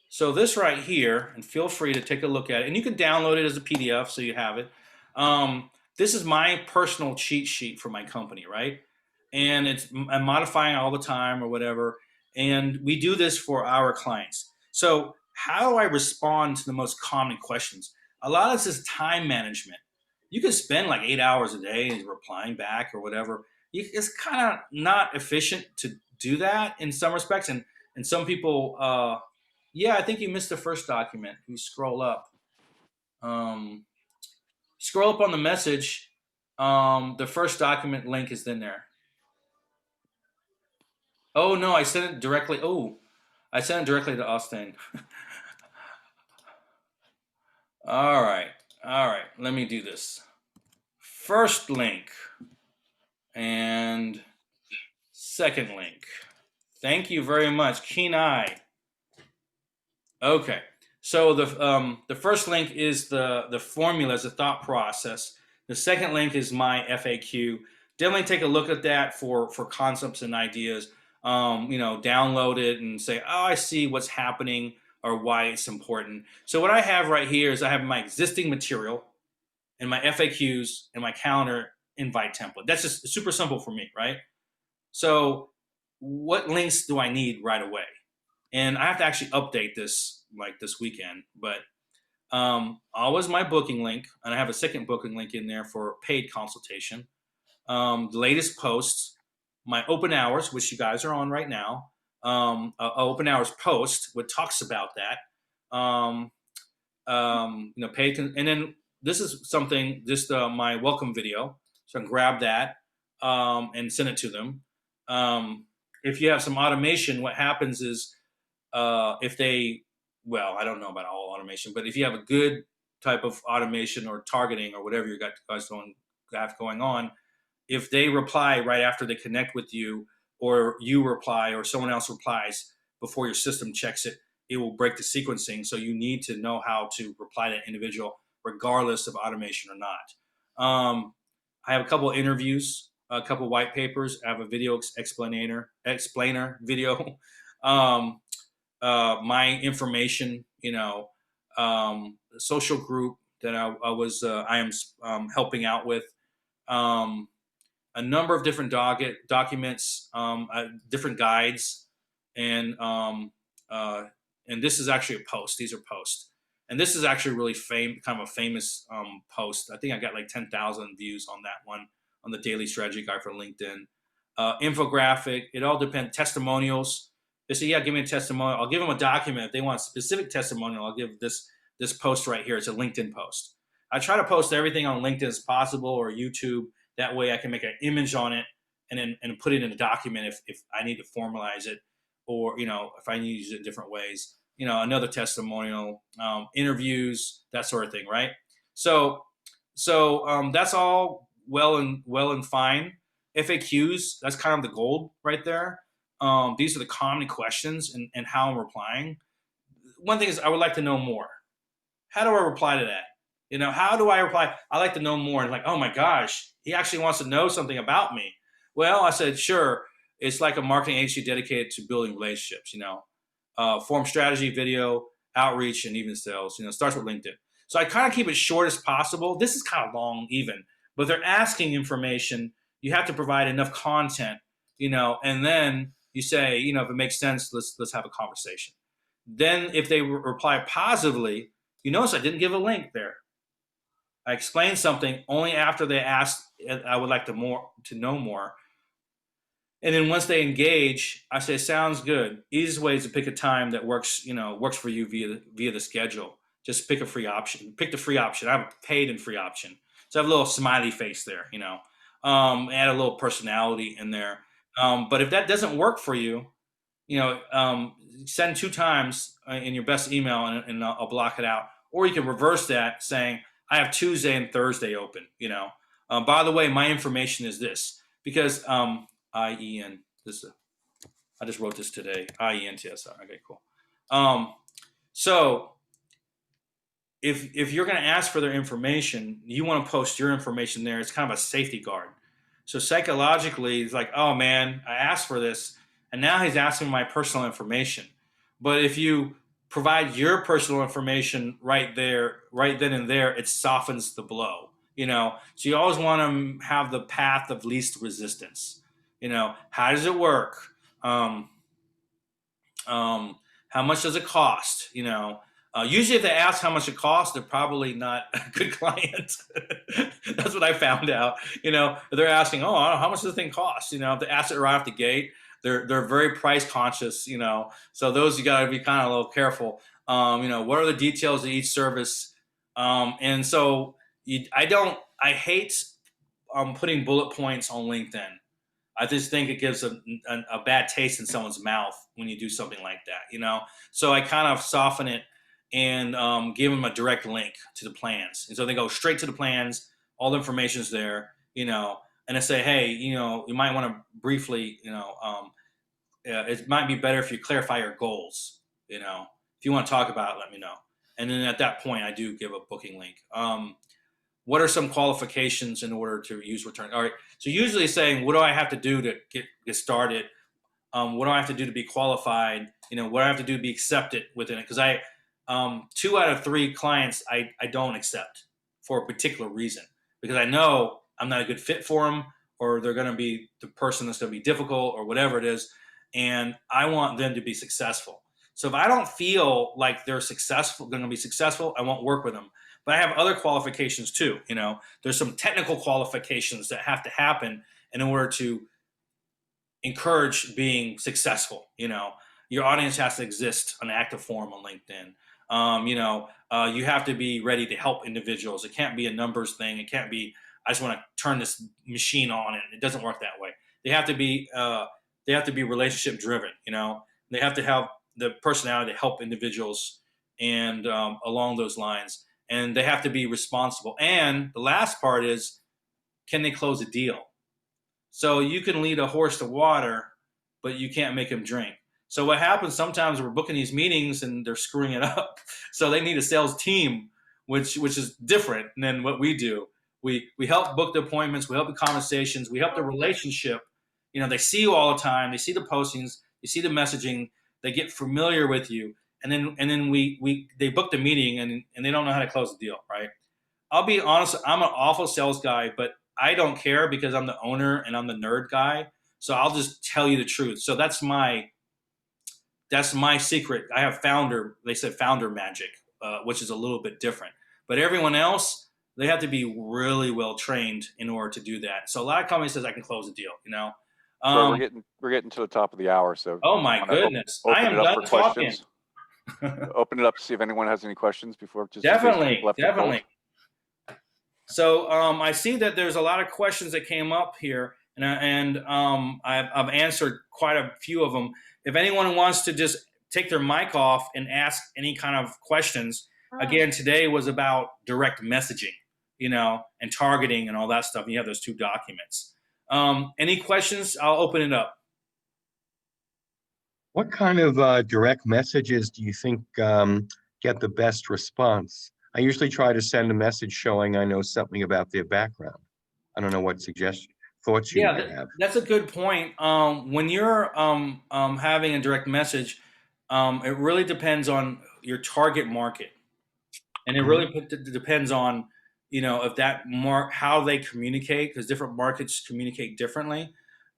So this right here, and feel free to take a look at it, and you can download it as a PDF so you have it. This is my personal cheat sheet for my company, right? And I'm modifying all the time or whatever. And we do this for our clients. So how do I respond to the most common questions? A lot of this is time management. You can spend like 8 hours a day replying back or whatever. It's kind of not efficient to do that in some respects. And some people, yeah, I think you missed the first document. You scroll up. Scroll up on the message. The first document link is in there. Oh no, I sent it directly. Oh, I sent it directly to Austin. All right. Let me do this. First link and second link. Thank you very much, Keen Eye. Okay. So the first link is the formulas, the thought process. The second link is my FAQ. Definitely take a look at that for concepts and ideas. Download it and say, oh, I see what's happening or why it's important. So what I have right here is I have my existing material and my FAQs and my calendar invite template. That's just super simple for me, right? So what links do I need right away? And I have to actually update this like this weekend, but always my booking link, and I have a second booking link in there for paid consultation. The latest posts, my open hours, which you guys are on right now, open hours post, what talks about that. Paid, and then this is something, just my welcome video. So I can grab that and send it to them. If you have some automation, what happens is if they, well, I don't know about all automation, but if you have a good type of automation or targeting or whatever you guys have going on, if they reply right after they connect with you, or you reply, or someone else replies before your system checks it, it will break the sequencing. So you need to know how to reply to that individual, regardless of automation or not. I have a couple of interviews, a couple of white papers. I have a video explainer video. My information, social group that I am helping out with, a number of different documents, different guides, and this is actually a post. These are posts, and this is actually really kind of a famous post. I think I got like 10,000 views on that one on the Daily Strategy Guide for LinkedIn. Infographic. It all depends. Testimonials. They say, yeah, give me a testimonial. I'll give them a document. If they want a specific testimonial, I'll give this post right here. It's a LinkedIn post. I try to post everything on LinkedIn as possible, or YouTube. That way I can make an image on it and put it in a document if I need to formalize it, or, if I need to use it in different ways. Another testimonial, interviews, that sort of thing, right? So that's all well and fine. FAQs, that's kind of the gold right there. These are the common questions and how I'm replying. One thing is I would like to know more. How do I reply to that? How do I reply? I like to know more. And like, oh my gosh, he actually wants to know something about me. Well, I said, sure. It's like a marketing agency dedicated to building relationships, form strategy, video, outreach, and even sales, starts with LinkedIn. So I kind of keep it short as possible. This is kind of long even, but they're asking information. You have to provide enough content, and then you say, if it makes sense, let's have a conversation. Then if they reply positively, you notice I didn't give a link there. I explained something only after they asked, I would like to know more. And then once they engage, I say, sounds good. Easiest way is to pick a time that works for you via the schedule. Just pick a free option. Pick the free option. I have a paid and free option. So I have a little smiley face there, add a little personality in there. But if that doesn't work for you, send 2 times in your best email and I'll block it out. Or you can reverse that saying, I have Tuesday and Thursday open, by the way, my information is this, because IEN, I just wrote this today, IENTSR. Okay, cool. So if you're going to ask for their information, you want to post your information there. It's kind of a safety guard. So psychologically, it's like, oh man, I asked for this, and now he's asking my personal information. But if you provide your personal information right there, right then and there, it softens the blow. So you always want to have the path of least resistance. How does it work? How much does it cost? Usually if they ask how much it costs, they're probably not a good client. That's what I found out. They're asking, oh, how much does the thing cost? If they ask it right off the gate, they're very price conscious. So those you got to be kind of a little careful. What are the details of each service? And so I hate putting bullet points on LinkedIn. I just think it gives a bad taste in someone's mouth when you do something like that, So I kind of soften it and give them a direct link to the plans. And so they go straight to the plans. All the information's there, and I say, hey, you might want to briefly, it might be better if you clarify your goals. If you want to talk about it, let me know. And then at that point, I do give a booking link. What are some qualifications in order to use return? All right. So usually saying, what do I have to do to get started? What do I have to do to be qualified? What do I have to do to be accepted within it? Because 2 out of 3 clients I don't accept for a particular reason, because I know I'm not a good fit for them, or they're going to be the person that's going to be difficult, or whatever it is. And I want them to be successful. So if I don't feel like they're going to be successful, I won't work with them. But I have other qualifications too. There's some technical qualifications that have to happen in order to encourage being successful. Your audience has to exist on active form on LinkedIn. You have to be ready to help individuals. It can't be a numbers thing. It can't be, I just want to turn this machine on, and it doesn't work that way. They have to be relationship driven. They have to have the personality to help individuals, and along those lines. And they have to be responsible. And the last part is, can they close a deal? So you can lead a horse to water, but you can't make him drink. So what happens sometimes, we're booking these meetings and they're screwing it up. So they need a sales team, which is different than what we do. We help book the appointments, we help the conversations, we help the relationship. They see you all the time, they see the postings, they see the messaging, they get familiar with you. And then they book the meeting and they don't know how to close the deal, right? I'll be honest, I'm an awful sales guy, but I don't care because I'm the owner and I'm the nerd guy. So I'll just tell you the truth. So that's my secret. I have they said founder magic, which is a little bit different. But everyone else, they have to be really well trained in order to do that. So a lot of companies says I can close a deal, So we're getting to the top of the hour. So oh my goodness, I am done talking. Open it up to see if anyone has any questions before. Definitely. So I see that there's a lot of questions that came up here, and I've answered quite a few of them. If anyone wants to just take their mic off and ask any kind of questions, again, today was about direct messaging, and targeting and all that stuff. And you have those 2 documents. Any questions? I'll open it up. What kind of direct messages do you think get the best response? I usually try to send a message showing I know something about their background. I don't know what thoughts you might have. That's a good point. When you're having a direct message, it really depends on your target market, and it really depends on if that how they communicate, because different markets communicate differently.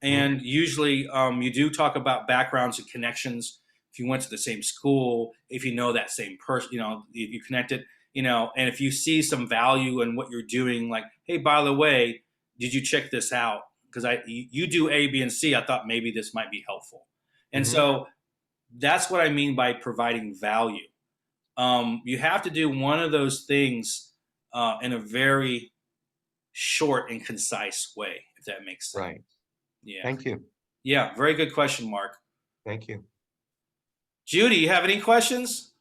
And usually you do talk about backgrounds and connections. If you went to the same school, if you know that same person, if you connected, and if you see some value in what you're doing, like, hey, by the way, did you check this out? Because you do A, B, and C. I thought maybe this might be helpful. And so that's what I mean by providing value. You have to do one of those things in a very short and concise way, if that makes sense. Right. Yeah. Thank you. Yeah. Very good question, Mark. Thank you. Judy, you have any questions?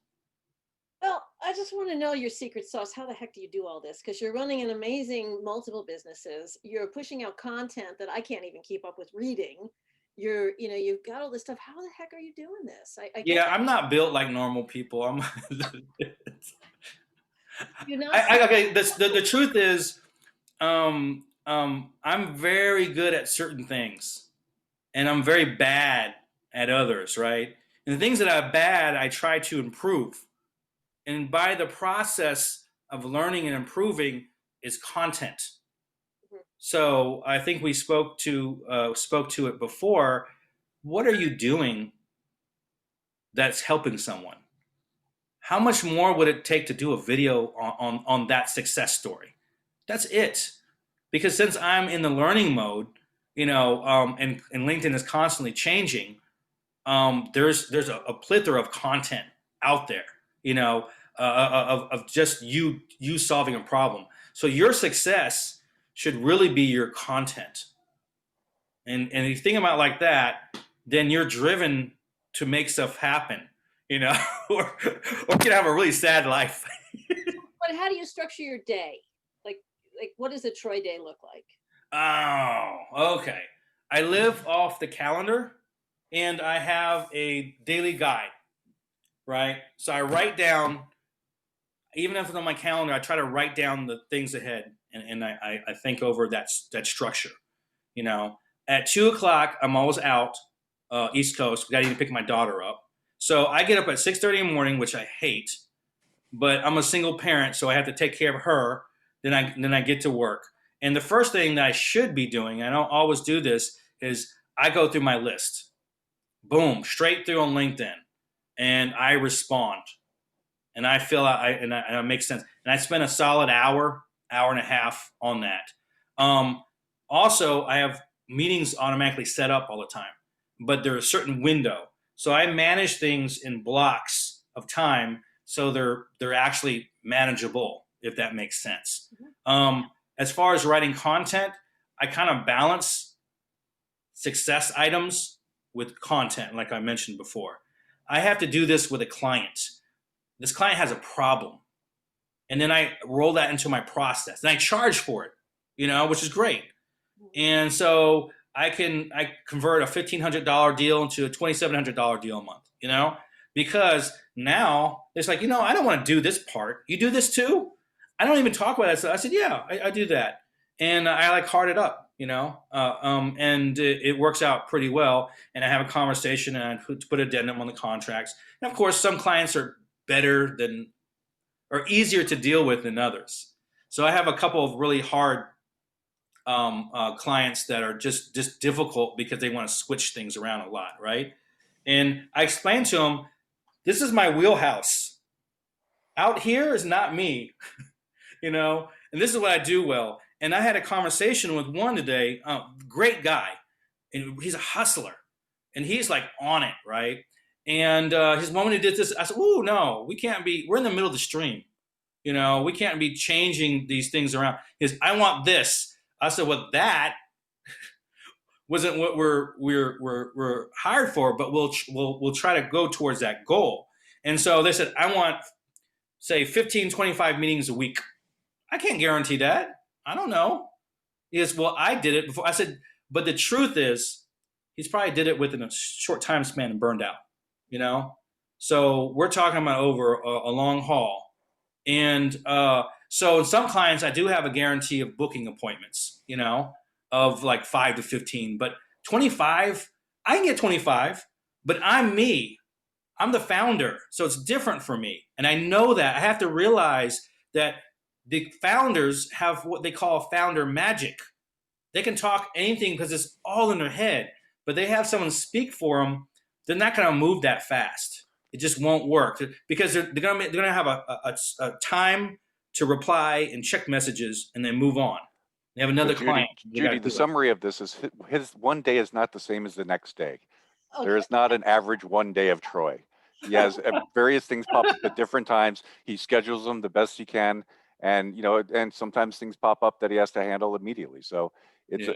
Well, I just want to know your secret sauce. How the heck do you do all this? Because you're running an amazing multiple businesses. You're pushing out content that I can't even keep up with reading. You've got all this stuff. How the heck are you doing this? I'm not built like normal people. You know, Okay. The truth is, I'm very good at certain things, and I'm very bad at others, right? And the things that I'm bad, I try to improve. And by the process of learning and improving is content. So I think we spoke to it before. What are you doing that's helping someone? How much more would it take to do a video on that success story? That's it. Because since I'm in the learning mode, and LinkedIn is constantly changing, there's a plethora of content out there, of just you solving a problem. So your success should really be your content. And if you think about it like that, then you're driven to make stuff happen, or you can have a really sad life. but how do you structure your day? Like what does a Troy day look like? Oh, okay. I live off the calendar, and I have a daily guide, right? So I write down, even if it's on my calendar, I try to write down the things ahead, and I think over that structure. At 2 o'clock, I'm always out, East Coast. I got to even pick my daughter up. So I get up at 6:30 in the morning, which I hate, but I'm a single parent, so I have to take care of her. Then I get to work. And the first thing that I should be doing, I don't always do this, is I go through my list. Boom, straight through on LinkedIn. And I respond. And I fill out, and it makes sense. And I spend a solid hour and a half on that. Also, I have meetings automatically set up all the time, but there's a certain window. So I manage things in blocks of time, so they're actually manageable, if that makes sense. As far as writing content, I kind of balance success items with content, like I mentioned before. I have to do this with a client. This client has a problem, and then I roll that into my process, and I charge for it, which is great. And so I convert a $1,500 deal into a $2,700 deal a month, because now it's like, I don't want to do this part. You do this too? I don't even talk about that. So I said, yeah, I do that. And I heart it up, and it works out pretty well. And I have a conversation, and I put addendum on the contracts. And of course, some clients are better or easier to deal with than others. So I have a couple of really hard clients that are just difficult because they want to switch things around a lot, right? And I explained to them, this is my wheelhouse. Out here is not me, and this is what I do well. And I had a conversation with one today, great guy, and he's a hustler, and he's like on it, right? And his moment he did this, I said, "Oh no, we can't be. We're in the middle of the stream, we can't be changing these things around." He goes, "I want this." I said, "Well, that wasn't what we're hired for, but we'll try to go towards that goal." And so they said, "I want, say, 15, 25 meetings a week." I can't guarantee that. I don't know. He goes, "Well, I did it before." I said, "But the truth is, he's probably did it within a short time span and burned out, So we're talking about over a long haul. And so in some clients, I do have a guarantee of booking appointments, of like 5 to 15. But 25, I can get 25, but I'm me. I'm the founder. So it's different for me. And I know that. I have to realize that the founders have what they call founder magic. They can talk anything because it's all in their head, but they have someone speak for them. They're not going to move that fast. It just won't work because they're going to have a time to reply and check messages and then move on. They have another client. Judy, the summary of this is his one day is not the same as the next day. Okay. There is not an average one day of Troy. He has various things pop up at different times. He schedules them the best he can. And, and sometimes things pop up that he has to handle immediately. So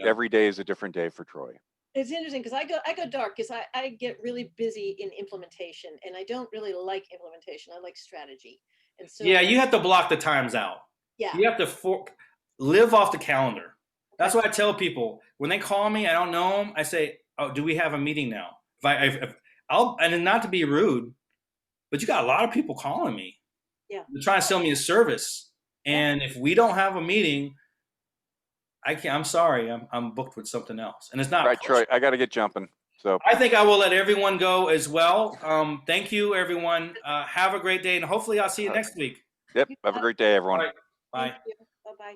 every day is a different day for Troy. It's interesting because I go dark because I get really busy in implementation, and I don't really like implementation. I like strategy. And so you have to block the times out. Yeah. You have to live off the calendar. That's what I tell people. When they call me, I don't know them. I say, "Oh, do we have a meeting now?" And not to be rude, but you got a lot of people calling me. Yeah. They're trying to sell me a service. And if we don't have a meeting, I can't, I'm sorry, I'm booked with something else. And it's not Right, Troy, I got to get jumping. So I think I will let everyone go as well. Thank you, everyone. Have a great day, and hopefully I'll see you next week. yep, have a great day, everyone. All right. Bye. Thank you. Bye-bye.